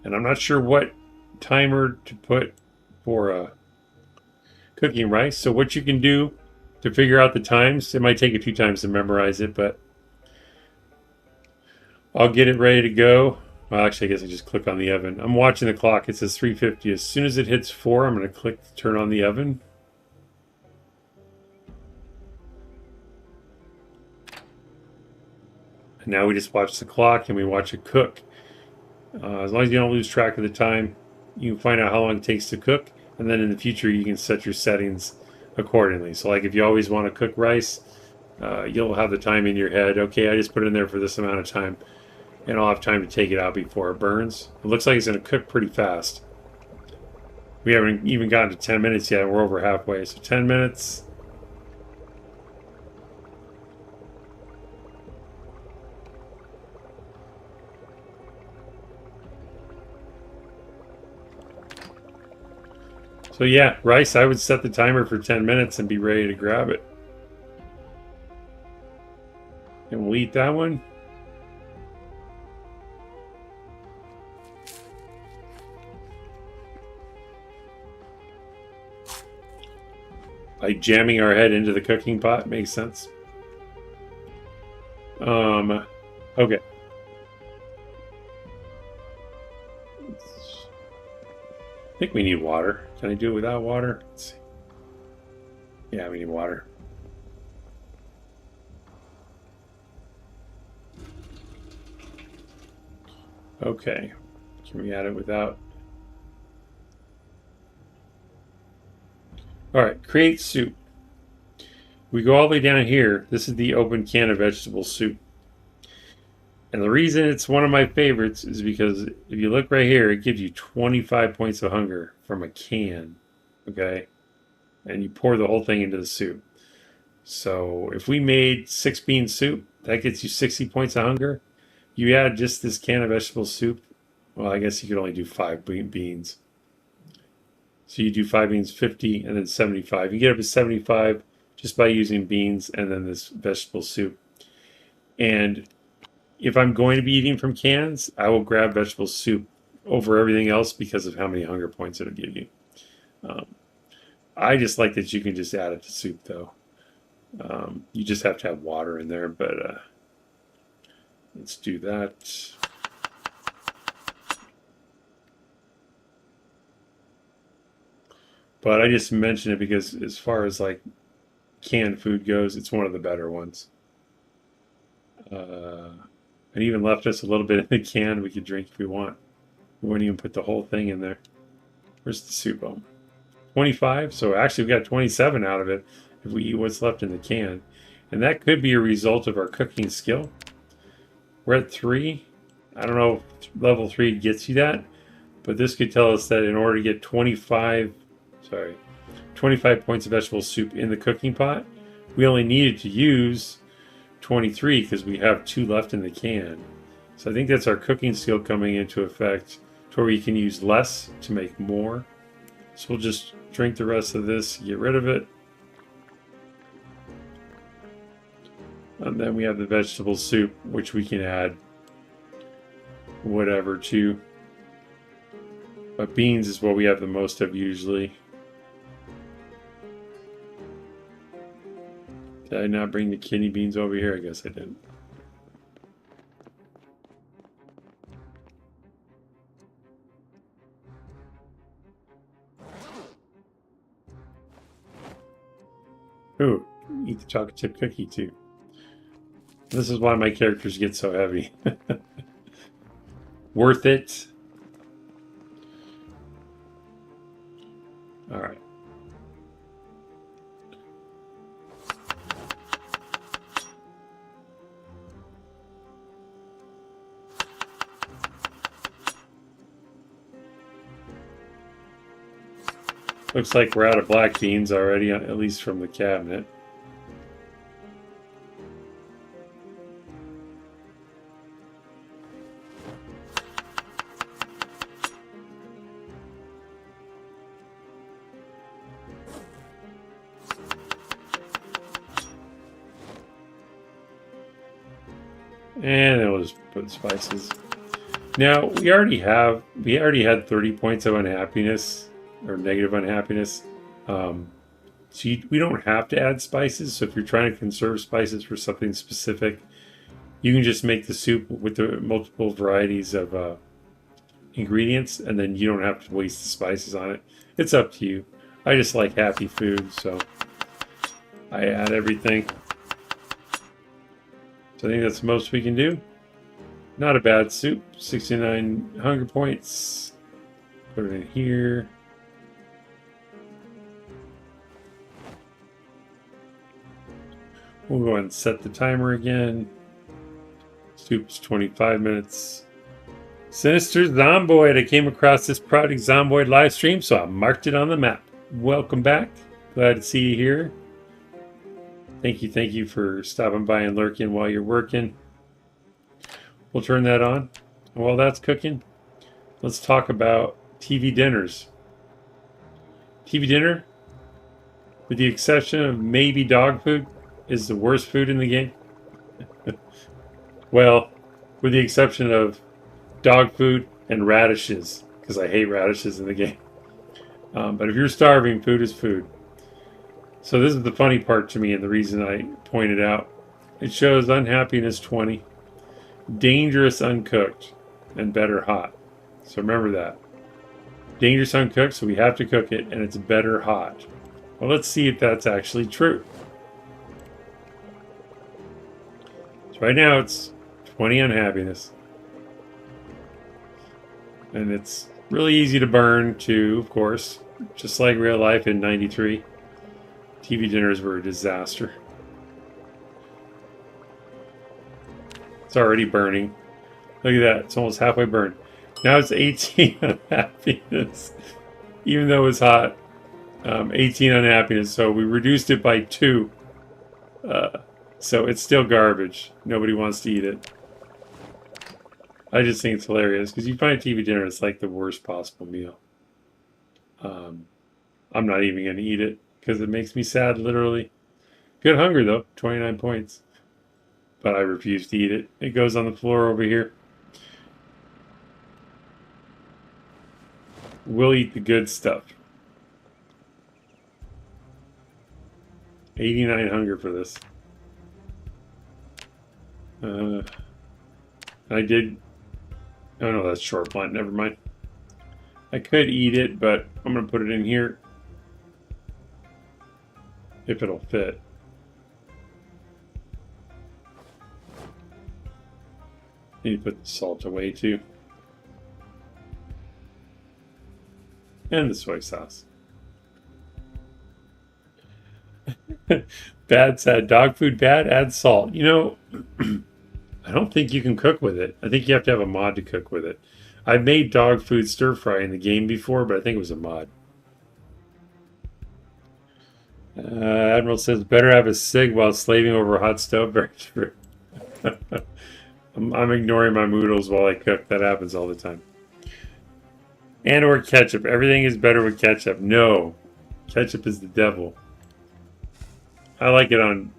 And I'm not sure what timer to put for cooking rice. So what you can do to figure out the times, it might take a few times to memorize it, but I'll get it ready to go. Well, actually, I guess I just click on the oven. I'm watching the clock. It says 3:50. As soon as it hits 4, I'm going to click to turn on the oven. And now we just watch the clock and we watch it cook. As long as you don't lose track of the time, you can find out how long it takes to cook. And then in the future, you can set your settings accordingly. So like if you always want to cook rice, you'll have the time in your head. Okay, I just put it in there for this amount of time. And I'll have time to take it out before it burns. It looks like it's going to cook pretty fast. We haven't even gotten to 10 minutes yet. We're over halfway. So 10 minutes. So yeah, rice, I would set the timer for 10 minutes and be ready to grab it. And we'll eat that one. Like jamming our head into the cooking pot makes sense. Okay. I think we need water. Can I do it without water? Let's see. Yeah, we need water. Okay. Can we add it without? All right, create soup. We go all the way down here. This is the open can of vegetable soup. And the reason it's one of my favorites is because if you look right here, it gives you 25 points of hunger from a can. Okay? And you pour the whole thing into the soup. So if we made 6-bean soup, that gets you 60 points of hunger. You add just this can of vegetable soup. Well, I guess you could only do 5 beans. So you do 5 beans, 50, and then 75. You get up to 75 just by using beans and then this vegetable soup. And if I'm going to be eating from cans, I will grab vegetable soup over everything else because of how many hunger points it'll give you. I just like that you can just add it to soup, though. You just have to have water in there, but let's do that. But I just mention it because as far as like canned food goes, it's one of the better ones. And even left us a little bit in the can we could drink if we want. We wouldn't even put the whole thing in there. Where's the soup home? 25, so actually we got 27 out of it if we eat what's left in the can. And that could be a result of our cooking skill. We're at 3. I don't know if level 3 gets you that, but this could tell us that in order to get 25 points of vegetable soup in the cooking pot, we only needed to use 23 because we have 2 left in the can. So I think that's our cooking skill coming into effect to where we can use less to make more. So we'll just drink the rest of this, get rid of it. And then we have the vegetable soup, which we can add whatever to. But beans is what we have the most of usually. Did I not bring the kidney beans over here? I guess I didn't. Ooh, eat the chocolate chip cookie too. This is why my characters get so heavy. Worth it. All right. Looks like we're out of black beans already, at least from the cabinet. And then we'll just put spices. Now we already had 30 points of unhappiness or negative unhappiness. We don't have to add spices. So if you're trying to conserve spices for something specific, you can just make the soup with the multiple varieties of ingredients, and then you don't have to waste the spices on it. It's up to you. I just like happy food, so I add everything. So I think that's the most we can do. Not a bad soup. 69 hunger points. Put it in here. We'll go ahead and set the timer again. Soup's 25 minutes. Sinister Zomboid. I came across this Project Zomboid live stream, so I marked it on the map. Welcome back. Glad to see you here. Thank you for stopping by and lurking while you're working. We'll turn that on. While that's cooking, let's talk about TV dinners. TV dinner, with the exception of maybe dog food, is the worst food in the game. Well, with the exception of dog food and radishes, because I hate radishes in the game. But if you're starving, food is food. So this is the funny part to me and the reason I pointed out. It shows unhappiness 20, dangerous uncooked, and better hot. So remember that. Dangerous uncooked, so we have to cook it, and it's better hot. Well, let's see if that's actually true. So right now it's 20 unhappiness. And it's really easy to burn too, of course. Just like real life in 93. TV dinners were a disaster. It's already burning. Look at that. It's almost halfway burned. Now it's 18 unhappiness. Even though it's hot. 18 unhappiness. So we reduced it by 2. So it's still garbage. Nobody wants to eat it. I just think it's hilarious because you find TV dinner, it's like the worst possible meal. I'm not even going to eat it because it makes me sad, literally. Good hunger, though. 29 points. But I refuse to eat it. It goes on the floor over here. We'll eat the good stuff. 89 hunger for this. I did... Oh, no, that's short blunt. Never mind. I could eat it, but I'm going to put it in here. If it'll fit. Need to put the salt away, too. And the soy sauce. Bad, sad. Dog food bad, add salt. You know, I don't think you can cook with it. I think you have to have a mod to cook with it. I've made dog food stir fry in the game before, but I think it was a mod. Admiral says, better have a cig while slaving over a hot stove. Very true. I'm ignoring my noodles while I cook. That happens all the time. And or ketchup. Everything is better with ketchup. No. Ketchup is the devil. I like it on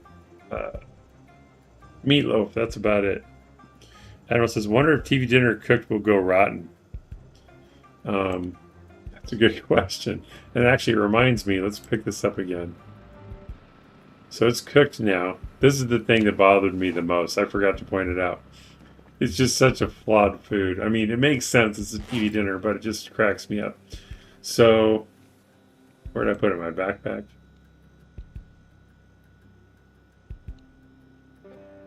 meatloaf. That's about it. Admiral says, wonder if TV dinner cooked will go rotten. That's a good question. And it actually reminds me, let's pick this up again. So it's cooked now. This is the thing that bothered me the most. I forgot to point it out. It's just such a flawed food. I mean, it makes sense. It's a TV dinner, but it just cracks me up. So, where did I put it in my backpack?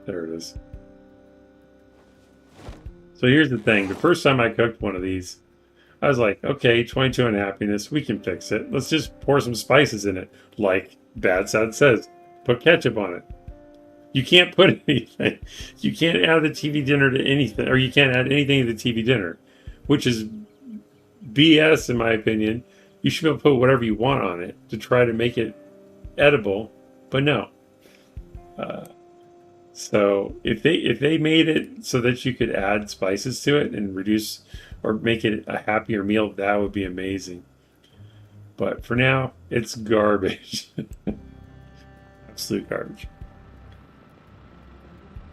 There it is. So here's the thing. The first time I cooked one of these, I was like, okay, 22 unhappiness. We can fix it. Let's just pour some spices in it. Like Bad Sad says, put ketchup on it. You can't put anything. You can't add the TV dinner to anything, or you can't add anything to the TV dinner, which is BS in my opinion. You should be able to put whatever you want on it to try to make it edible, but no. So if they made it so that you could add spices to it and reduce or make it a happier meal, that would be amazing. But for now, it's garbage. Absolute garbage.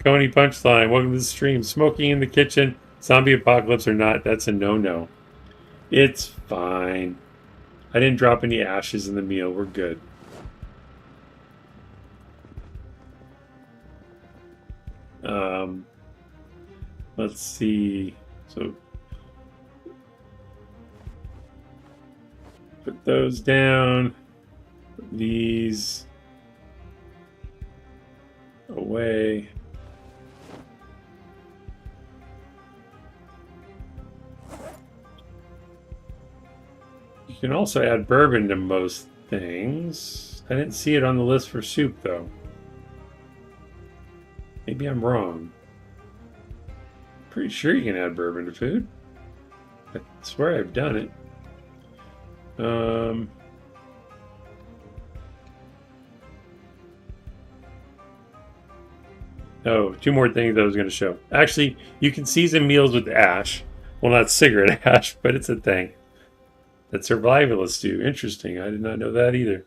Coney Punchline, welcome to the stream. Smoking in the kitchen, zombie apocalypse or not, that's a no-no. It's fine. I didn't drop any ashes in the meal. We're good. Let's see. So put those down. Put these away. You can also add bourbon to most things. I didn't see it on the list for soup, though. Maybe I'm wrong. Pretty sure you can add bourbon to food. I swear I've done it. Oh, 2 more things I was going to show. Actually, you can season meals with ash. Well, not cigarette ash, but it's a thing that survivalists do. Interesting. I did not know that either.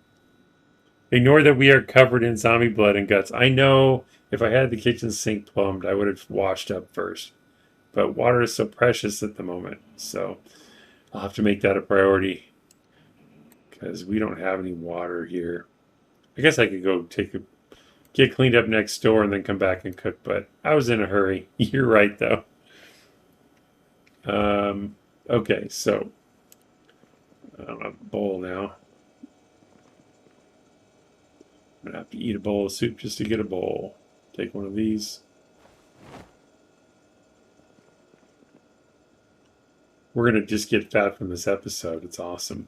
Ignore that we are covered in zombie blood and guts. I know if I had the kitchen sink plumbed, I would have washed up first. But water is so precious at the moment. So I'll have to make that a priority because we don't have any water here I guess I could go get cleaned up next door and then come back and cook, but I was in a hurry. You're right, though. Okay, so I don't have a bowl now. I'm gonna have to eat a bowl of soup just to get a bowl. Take one of these. We're gonna just get fat from this episode. It's awesome.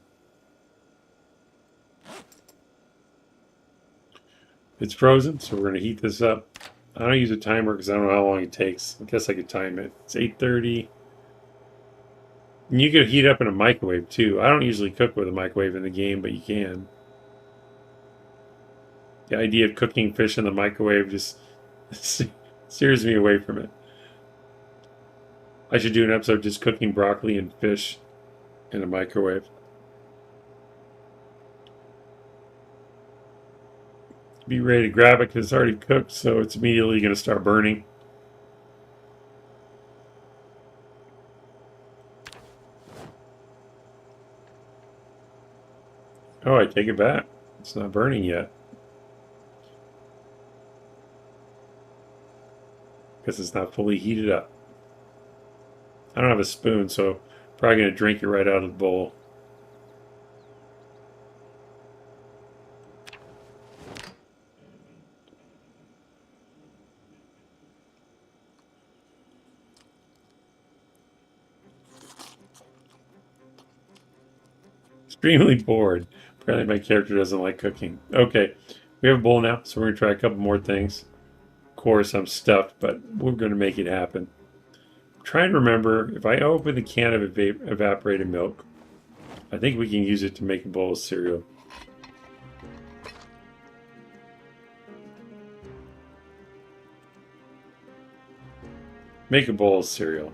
It's frozen, so we're gonna heat this up. I don't use a timer because I don't know how long it takes. I guess I could time it. It's 8:30. And you could heat up in a microwave too. I don't usually cook with a microwave in the game, but you can. The idea of cooking fish in the microwave just steers me away from it. I should do an episode just cooking broccoli and fish in a microwave. Be ready to grab it because it's already cooked, so it's immediately going to start burning. Oh, I take it back. It's not burning yet. Because it's not fully heated up. I don't have a spoon, so I'm probably going to drink it right out of the bowl. Extremely bored. Apparently my character doesn't like cooking. Okay, we have a bowl now, so we're going to try a couple more things. Of course, I'm stuffed, but we're going to make it happen. I'm trying to remember, if I open the can of evaporated milk, I think we can use it to make a bowl of cereal. Make a bowl of cereal.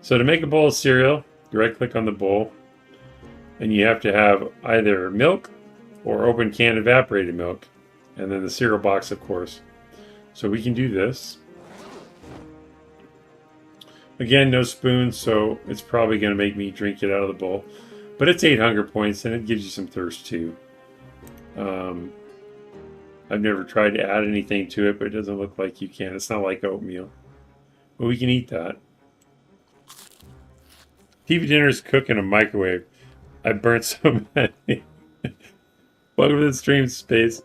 So to make a bowl of cereal, you right-click on the bowl, and you have to have either milk or open can evaporated milk, and then the cereal box, of course. So we can do this. Again, no spoon, so it's probably going to make me drink it out of the bowl. But it's 8 hunger points, and it gives you some thirst too. I've never tried to add anything to it, but it doesn't look like you can. It's not like oatmeal. But we can eat that. TV dinners cook in a microwave. I burnt so many. Welcome to the stream space.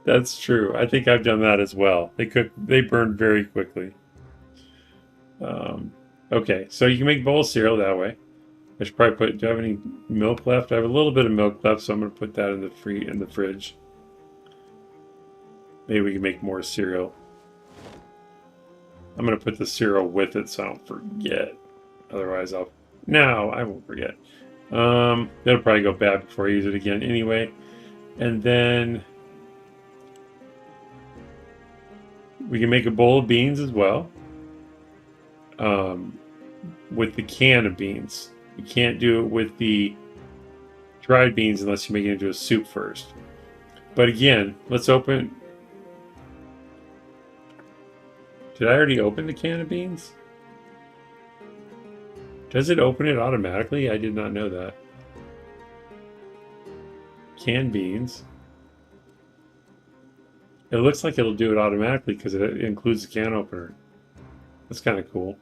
That's true. I think I've done that as well. They burn very quickly. Okay, so you can make bowl of cereal that way. I should probably do I have any milk left? I have a little bit of milk left, so I'm going to put that in the fridge. Maybe we can make more cereal. I'm going to put the cereal with it so I don't forget. Otherwise, no, I won't forget. It'll probably go bad before I use it again anyway. And then we can make a bowl of beans as well. With the can of beans. You can't do it with the dried beans unless you make it into a soup first. But again, let's open... Did I already open the can of beans? Does it open it automatically? I did not know that. Canned beans. It looks like it'll do it automatically because it includes the can opener. That's kind of cool.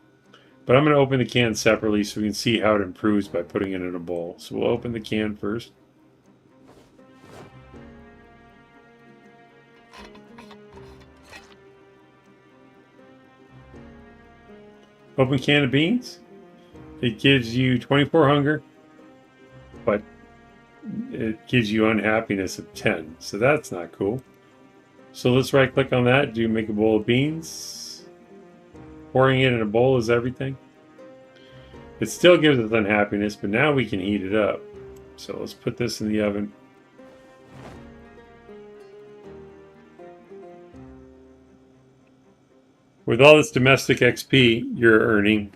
But I'm going to open the can separately so we can see how it improves by putting it in a bowl. So we'll open the can first. Open can of beans. It gives you 24 hunger, but it gives you unhappiness of 10. So that's not cool. So let's right click on that, do make a bowl of beans. Pouring it in a bowl is everything. It still gives us unhappiness, but now we can heat it up. So let's put this in the oven. With all this domestic XP you're earning,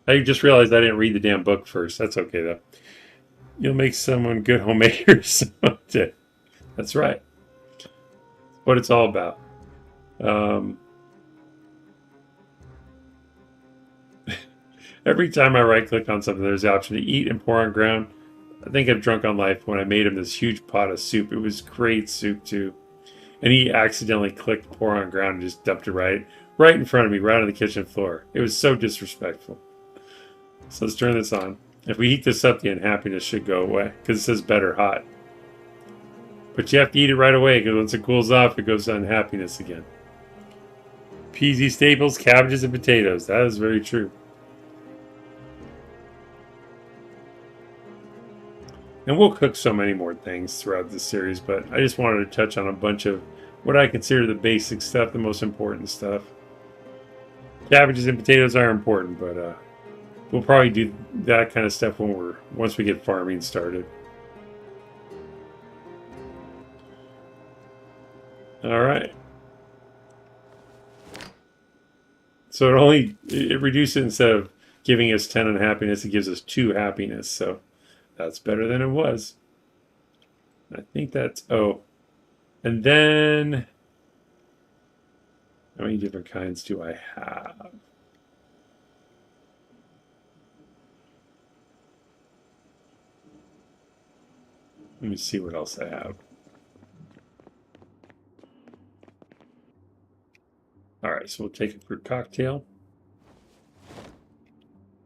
I just realized I didn't read the damn book first. That's okay, though. You'll make someone good homemaker someday. That's right. That's what it's all about. Every time I right-click on something, there's the option to eat and pour on ground. I think I've drunk on life when I made him this huge pot of soup. It was great soup too. And he accidentally clicked pour on ground and just dumped it right in front of me, right on the kitchen floor. It was so disrespectful. So let's turn this on. If we heat this up, the unhappiness should go away because it says better hot. But you have to eat it right away because once it cools off, it goes to unhappiness again. PZ staples, cabbages, and potatoes. That is very true. And we'll cook so many more things throughout this series, but I just wanted to touch on a bunch of what I consider the basic stuff, the most important stuff. Cabbages and potatoes are important, but we'll probably do that kind of stuff once we get farming started. All right. So it reduces, instead of giving us 10 unhappiness, it gives us 2 happiness. So that's better than it was. I think that's, and then how many different kinds do I have? Let me see what else I have. All right, so we'll take a fruit cocktail.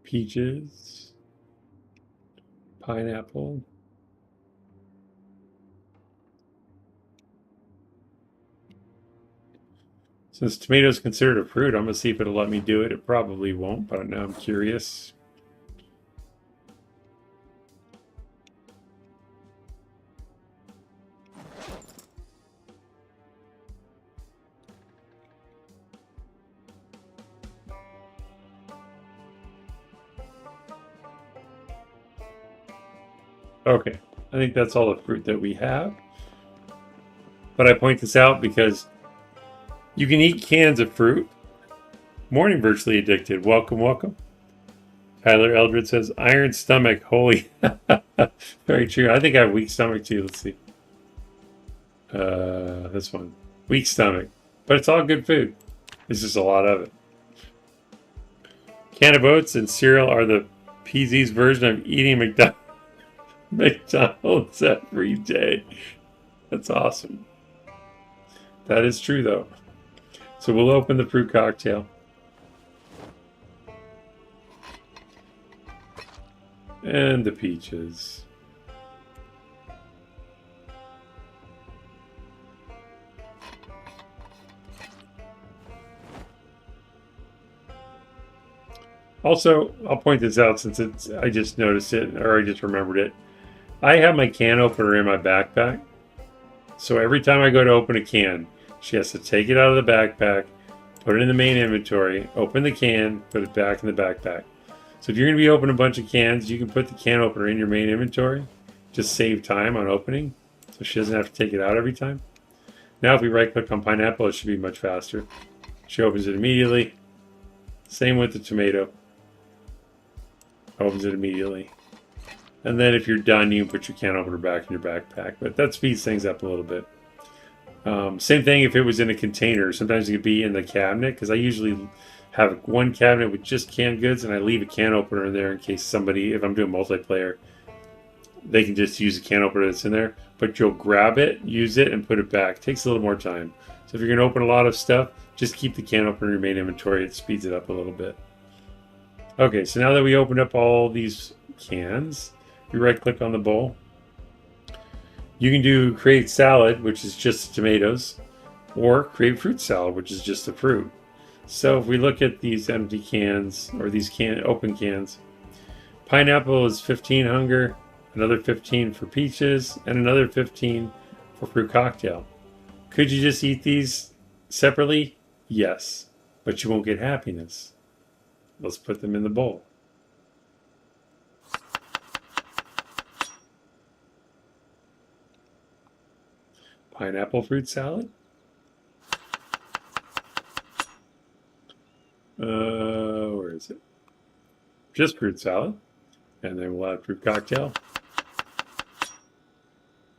Peaches. Pineapple. Since tomato is considered a fruit, I'm going to see if it'll let me do it. It probably won't, but now I'm curious. Okay, I think that's all the fruit that we have. But I point this out because you can eat cans of fruit. Morning virtually addicted. Welcome, welcome. Tyler Eldred says, iron stomach, holy. Very true. I think I have weak stomach too. Let's see. This one. Weak stomach. But it's all good food. It's just a lot of it. Can of oats and cereal are the PZ's version of eating McDonald's every day. That's awesome. That is true, though. So we'll open the fruit cocktail. And the peaches. Also, I'll point this out since I just noticed it, or I just remembered it. I have my can opener in my backpack. So every time I go to open a can, she has to take it out of the backpack, put it in the main inventory, open the can, put it back in the backpack. So if you're going to be opening a bunch of cans, you can put the can opener in your main inventory. Just save time on opening, so she doesn't have to take it out every time. Now if we right-click on pineapple, it should be much faster. She opens it immediately. Same with the tomato. Opens it immediately. And then if you're done, you can put your can opener back in your backpack. But that speeds things up a little bit. Same thing if it was in a container. Sometimes it could be in the cabinet, because I usually have one cabinet with just canned goods, and I leave a can opener in there in case somebody, if I'm doing multiplayer, they can just use a can opener that's in there. But you'll grab it, use it, and put it back. It takes a little more time. So if you're going to open a lot of stuff, just keep the can opener in your main inventory. It speeds it up a little bit. Okay, so now that we opened up all these cans, you right-click on the bowl. You can do create salad, which is just tomatoes, or create fruit salad, which is just the fruit. So if we look at these empty cans, or these open cans, pineapple is 15 hunger, another 15 for peaches, and another 15 for fruit cocktail. Could you just eat these separately? Yes, but you won't get happiness. Let's put them in the bowl. Pineapple fruit salad. Where is it? Just fruit salad. And then we'll add fruit cocktail.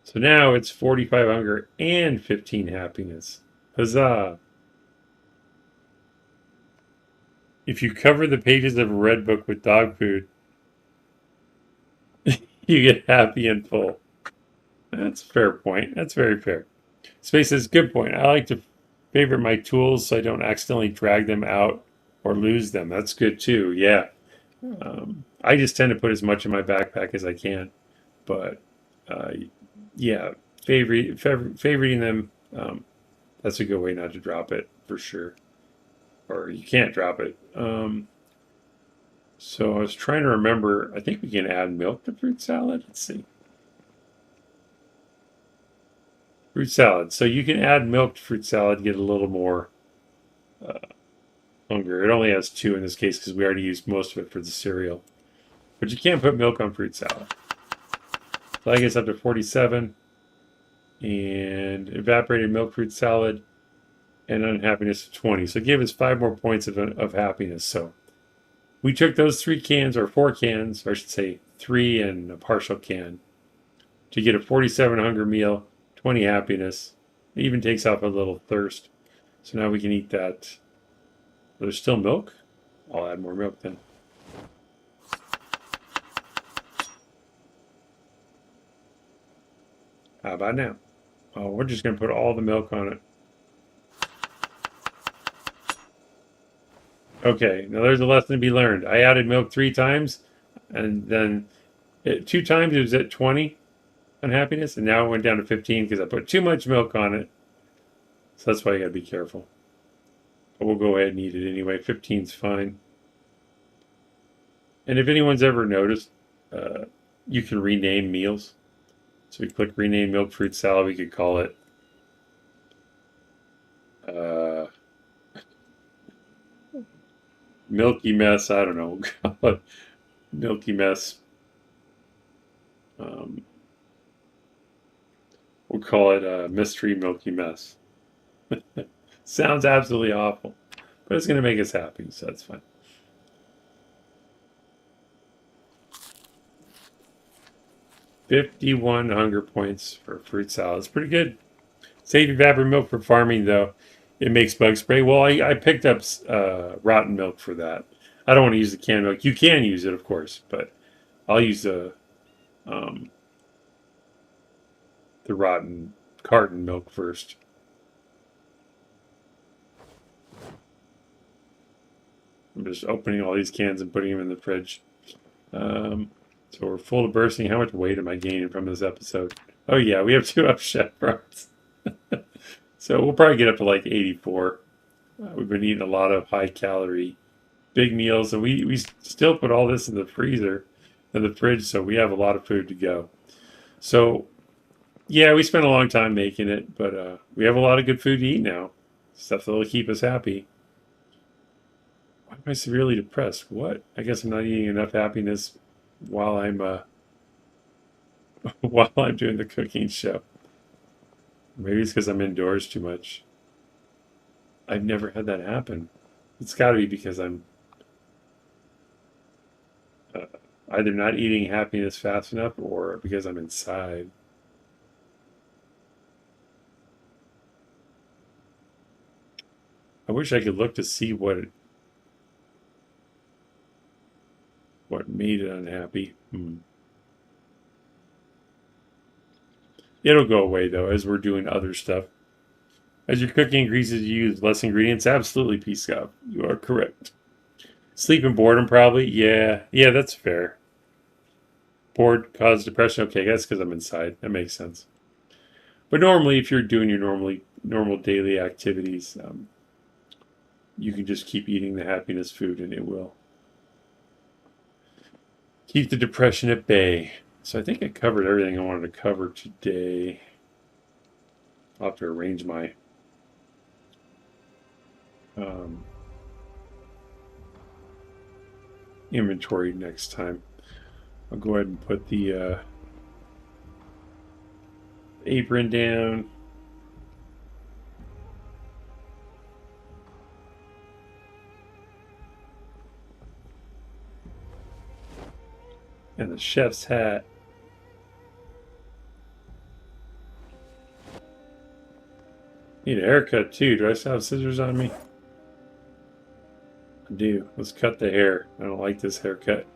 So now it's 45 hunger and 15 happiness. Huzzah! If you cover the pages of a red book with dog food, You get happy and full. That's a fair point. That's very fair. Space says, good point. I like to favorite my tools so I don't accidentally drag them out or lose them. That's good too. Yeah. I just tend to put as much in my backpack as I can. But uh, yeah, favoriting them, that's a good way not to drop it for sure. Or you can't drop it. So I was trying to remember. I think we can add milk to fruit salad. Let's see. Fruit salad. So you can add milk to fruit salad, get a little more uh, hunger. It only has two in this case because we already used most of it for the cereal. But you can't put milk on fruit salad. So I guess up to 47. And evaporated milk fruit salad and unhappiness of 20. So give us 5 more points of happiness. So we took those 3 cans or 4 cans, or I should say 3 and a partial can, to get a 47 hunger meal, 20 happiness. It even takes off a little thirst. So now we can eat that. There's still milk? I'll add more milk then. How about now? Oh, we're just going to put all the milk on it. Okay, now there's a lesson to be learned. I added milk 3 times, and then 2 times it was at 20 unhappiness, and now it went down to 15 because I put too much milk on it. So that's why you got to be careful. But we'll go ahead and eat it anyway. 15's fine. And if anyone's ever noticed, you can rename meals. So we click rename milk fruit salad. We could call it uh, milky mess. I don't know. We'll call it milky mess. Um, we'll call it a mystery milky mess. Sounds absolutely awful, but it's going to make us happy, so that's fine. 51 hunger points for fruit salad. It's pretty good. Save evaporated milk for farming, though. It makes bug spray. Well, I picked up rotten milk for that. I don't want to use the canned milk. You can use it, of course, but I'll use um, the rotten carton milk first. I'm just opening all these cans and putting them in the fridge. So we're full to bursting. How much weight am I gaining from this episode? Oh yeah, we have 2 up chevrons. So we'll probably get up to like 84. We've been eating a lot of high calorie big meals, and we still put all this in the freezer, in the fridge, so we have a lot of food to go. So yeah, we spent a long time making it, but we have a lot of good food to eat now. Stuff that'll keep us happy. Why am I severely depressed? What? I guess I'm not eating enough happiness while I'm while I'm doing the cooking show. Maybe it's because I'm indoors too much. I've never had that happen. It's got to be because I'm uh, either not eating happiness fast enough or because I'm inside. I wish I could look to see what made it unhappy. It'll go away though as we're doing other stuff. As your cooking increases, you use less ingredients. Absolutely, Pisco. You are correct. Sleep and boredom, probably. Yeah, that's fair. Bored cause depression. Okay, that's because I'm inside. That makes sense. But normally, if you're doing your normal daily activities, you can just keep eating the happiness food, and it will keep the depression at bay. So I think I covered everything I wanted to cover today. I'll have to arrange my um, inventory next time. I'll go ahead and put the apron down. And the chef's hat. Need a haircut too. Do I still have scissors on me? I do. Let's cut the hair. I don't like this haircut.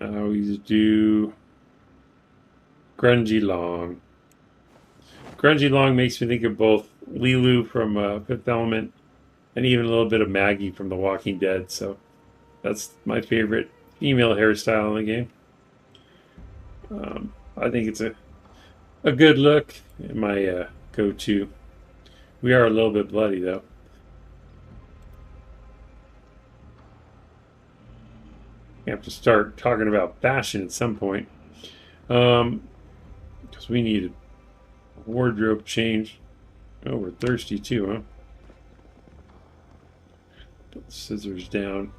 I always do Grungy Long. Grungy Long makes me think of both Lilu from Fifth Element and even a little bit of Maggie from The Walking Dead. So that's my favorite female hairstyle in the game. I think it's a good look. My go-to. We are a little bit bloody though. We have to start talking about fashion at some point. Because we need a wardrobe change. Oh, we're thirsty too, huh? Put the scissors down.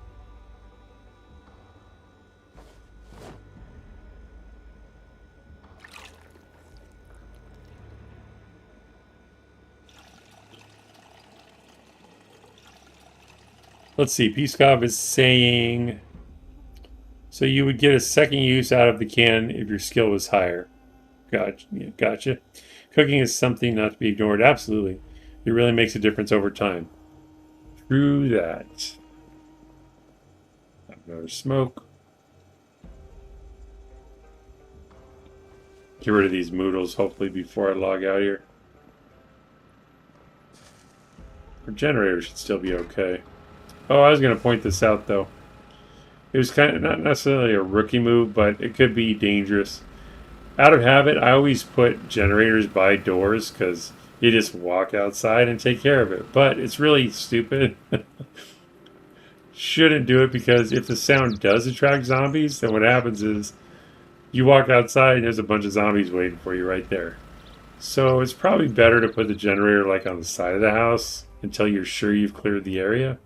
Let's see. Piskov is saying, so you would get a second use out of the can if your skill was higher. Gotcha. Cooking is something not to be ignored. Absolutely. It really makes a difference over time. True that. Another smoke. Get rid of these moodles, hopefully, before I log out here. Our generator should still be okay. Oh, I was going to point this out, though. It was kind of not necessarily a rookie move, but it could be dangerous. Out of habit, I always put generators by doors because you just walk outside and take care of it. But it's really stupid. Shouldn't do it because if the sound does attract zombies, then what happens is you walk outside and there's a bunch of zombies waiting for you right there. So it's probably better to put the generator like on the side of the house until you're sure you've cleared the area.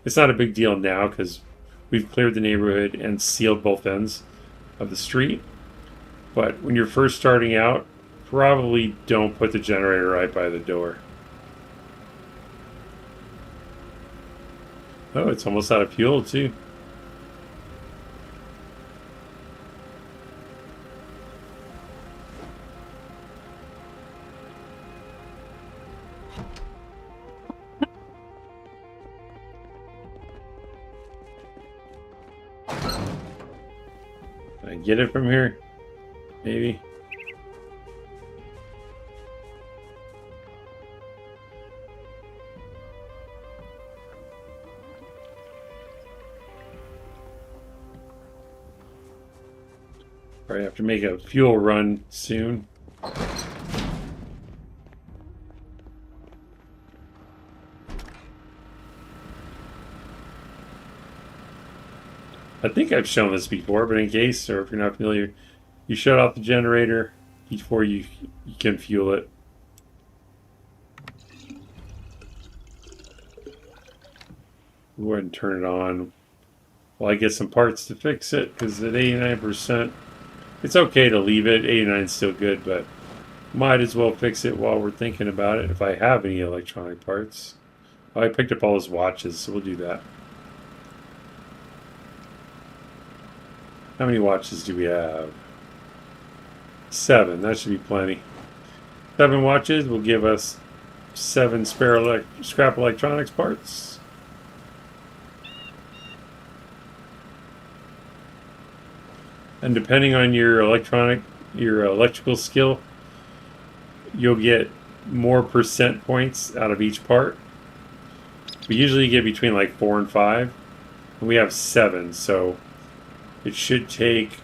It's not a big deal now because we've cleared the neighborhood and sealed both ends of the street. But when you're first starting out, probably don't put the generator right by the door. Oh, it's almost out of fuel too. Can I get it from here? Maybe. Probably have to make a fuel run soon. I think I've shown this before, but in case, or if you're not familiar, you shut off the generator before you can fuel it. Go ahead and turn it on while I get some parts to fix it, because at 89%, it's okay to leave it. 89 is still good, but might as well fix it while we're thinking about it if I have any electronic parts. Oh, I picked up all his watches, so we'll do that. How many watches do we have? 7. That should be plenty. 7 watches will give us 7 spare scrap electronics parts. And depending on your electrical skill, you'll get more percent points out of each part. We usually get between like 4 and 5. And we have 7, so it should take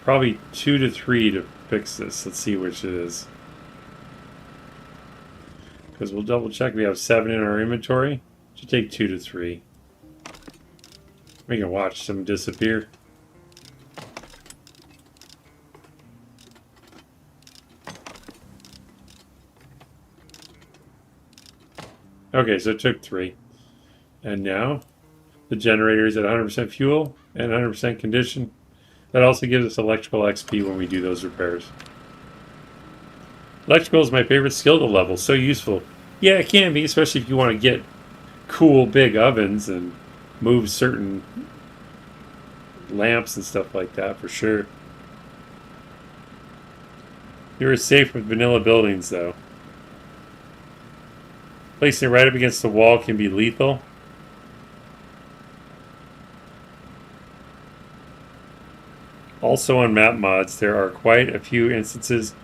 probably 2 to 3 to fix this. Let's see which it is. Because we'll double check. We have 7 in our inventory. It should take 2 to 3. We can watch some disappear. Okay, so it took 3. And now the generator is at 100% fuel and 100% condition. That also gives us electrical XP when we do those repairs. Electrical is my favorite skill to level. So useful. Yeah, it can be, especially if you want to get cool big ovens and move certain lamps and stuff like that, for sure. You're safe with vanilla buildings, though. Placing it right up against the wall can be lethal. Also on map mods, there are quite a few instances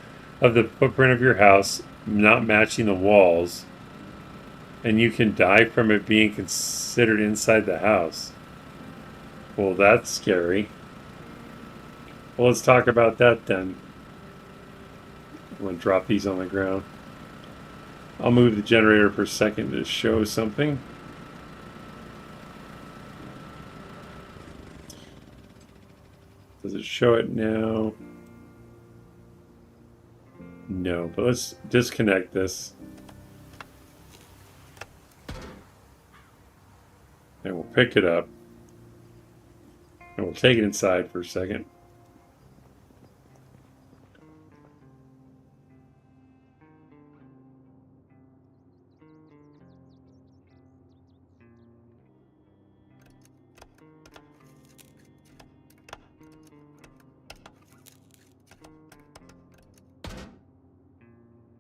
of the footprint of your house not matching the walls, and you can die from it being considered inside the house. Well, that's scary. Well, let's talk about that then. I'm going to drop these on the ground. I'll move the generator for a second to show something. Does it show it now? No, but let's disconnect this. And we'll pick it up. And we'll take it inside for a second.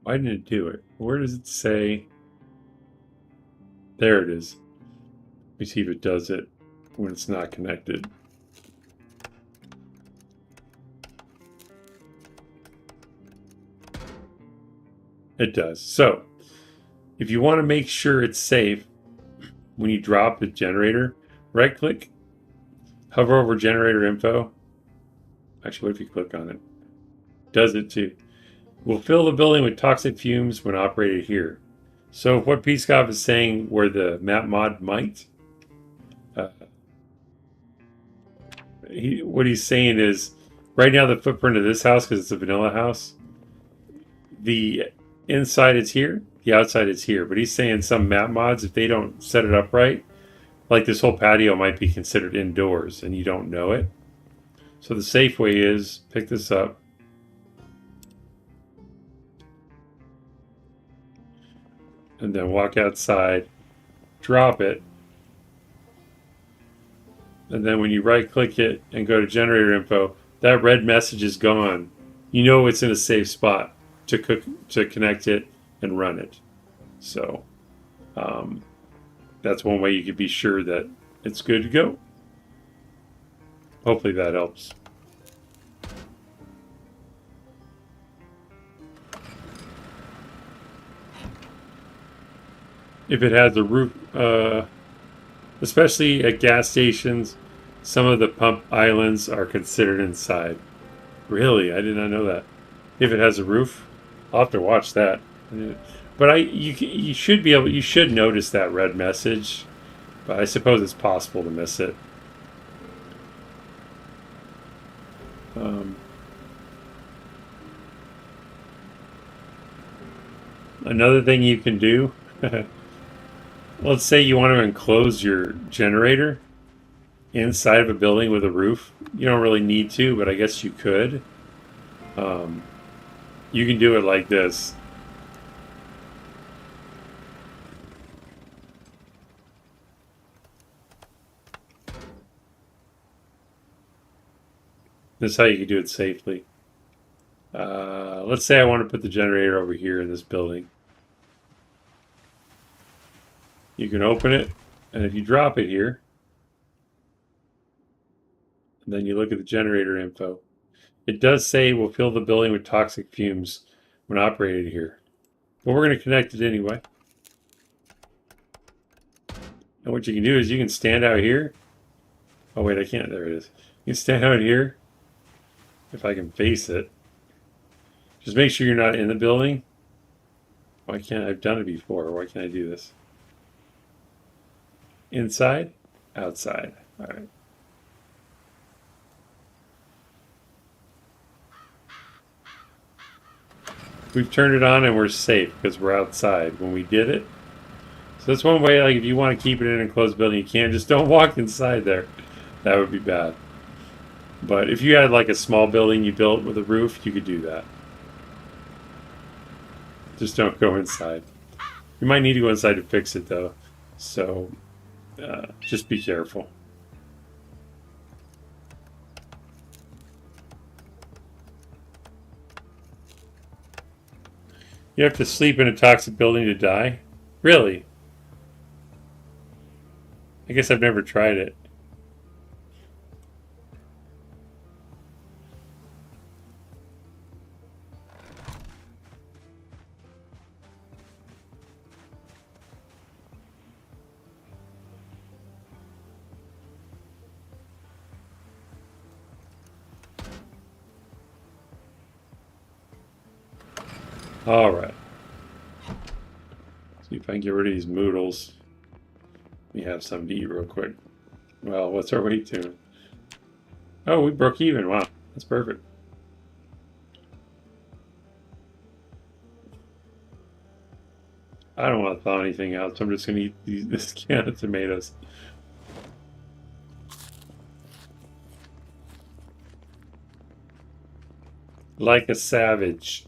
Why didn't it do it? Where does it say? There it is. Let me see if it does it when it's not connected. It does. So, if you want to make sure it's safe, when you drop the generator, right-click, hover over generator info. Actually, what if you click on it? Does it too. Will fill the building with toxic fumes when operated here. So what Peacock is saying where the map mod might, what he's saying is, right now the footprint of this house, because it's a vanilla house, the inside is here, the outside is here. But he's saying some map mods, if they don't set it up right, like this whole patio might be considered indoors and you don't know it. So the safe way is pick this up. And then walk outside, drop it. And then when you right click it and go to generator info, that red message is gone. You know it's in a safe spot to connect it and run it. So that's one way you can be sure that it's good to go. Hopefully that helps. If it has a roof, especially at gas stations, some of the pump islands are considered inside. Really? I did not know that. If it has a roof, I'll have to watch that. But you should be able, you should notice that red message. But I suppose it's possible to miss it. Another thing you can do, let's say you want to enclose your generator inside of a building with a roof. You don't really need to, but I guess you could. You can do it like this. This is how you can do it safely. Let's say I want to put the generator over here in this building. You can open it, and if you drop it here, and then you look at the generator info, it does say we'll fill the building with toxic fumes when operated here. But we're going to connect it anyway. And what you can do is you can stand out here. Oh wait, I can't. There it is. You can stand out here. If I can face it. Just make sure you're not in the building. Why can't I've done it before? Why can't I do this? Inside, outside. All right. We've turned it on and we're safe because we're outside when we did it. So that's one way, like if you want to keep it in an enclosed building, you can. Just don't walk inside there. That would be bad. But if you had like a small building you built with a roof, you could do that. Just don't go inside. You might need to go inside to fix it though. So just be careful. You have to sleep in a toxic building to die? Really? I guess I've never tried it. All right. See if I can get rid of these moodles. Let me have something to eat real quick. Well, what's our weight to? Oh, we broke even. Wow, that's perfect. I don't want to thaw anything out, so I'm just going to eat this can of tomatoes. Like a savage.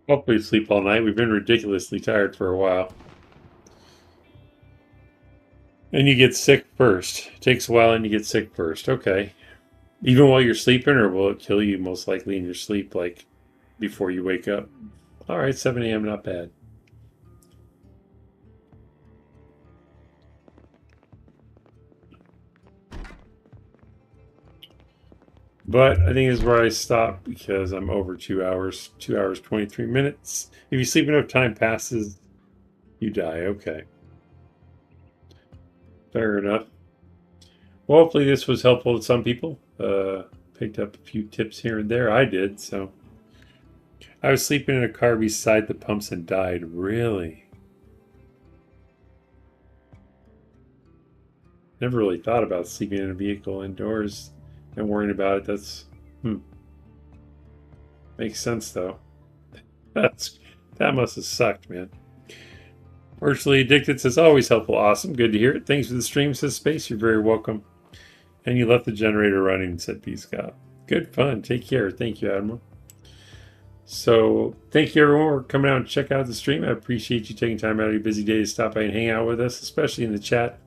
Hopefully sleep all night. We've been ridiculously tired for a while. And you get sick first. It takes a while and you get sick first. Okay. Even while you're sleeping, or will it kill you most likely in your sleep, like before you wake up? All right, 7 a.m., not bad. But I think this is where I stop because I'm over 2 hours. 2 hours, 23 minutes. If you sleep enough, time passes, you die. Okay. Fair enough. Well, hopefully this was helpful to some people. Picked up a few tips here and there. I did, so. I was sleeping in a car beside the pumps and died. Really? Never really thought about sleeping in a vehicle indoors and worrying about it. That's makes sense though. That must have sucked, man. Virtually Addicted says always helpful, awesome, good to hear it. Thanks for the stream, says Space. You're very welcome. And you left the generator running, said P Scott. Good fun. Take care. Thank you, Admiral. So thank you everyone for coming out and check out the stream. I appreciate you taking time out of your busy day to stop by and hang out with us, especially in the chat.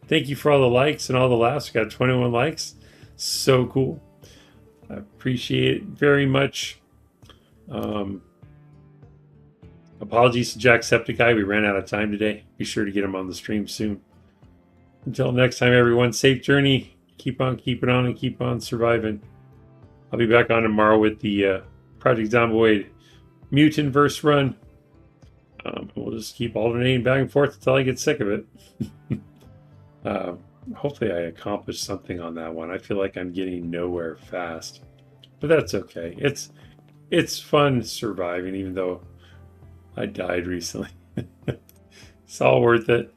Thank you for all the likes and all the laughs. We got 21 likes. So cool. I appreciate it very much. Apologies to Jacksepticeye. We ran out of time today. Be sure to get him on the stream soon. Until next time, everyone, safe journey. Keep on keeping on and keep on surviving. I'll be back on tomorrow with the Project Zomboid Mutant Verse run. We'll just keep alternating back and forth until I get sick of it. Hopefully I accomplished something on that one. I feel like I'm getting nowhere fast. But that's okay. It's fun surviving, even though I died recently. It's all worth it.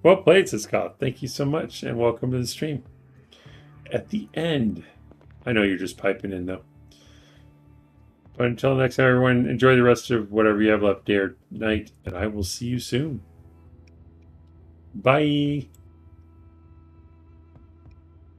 Well played, says Scott. Thank you so much, and welcome to the stream. At the end, I know you're just piping in, though. But until next time, everyone, enjoy the rest of whatever you have left day or night, and I will see you soon. Bye.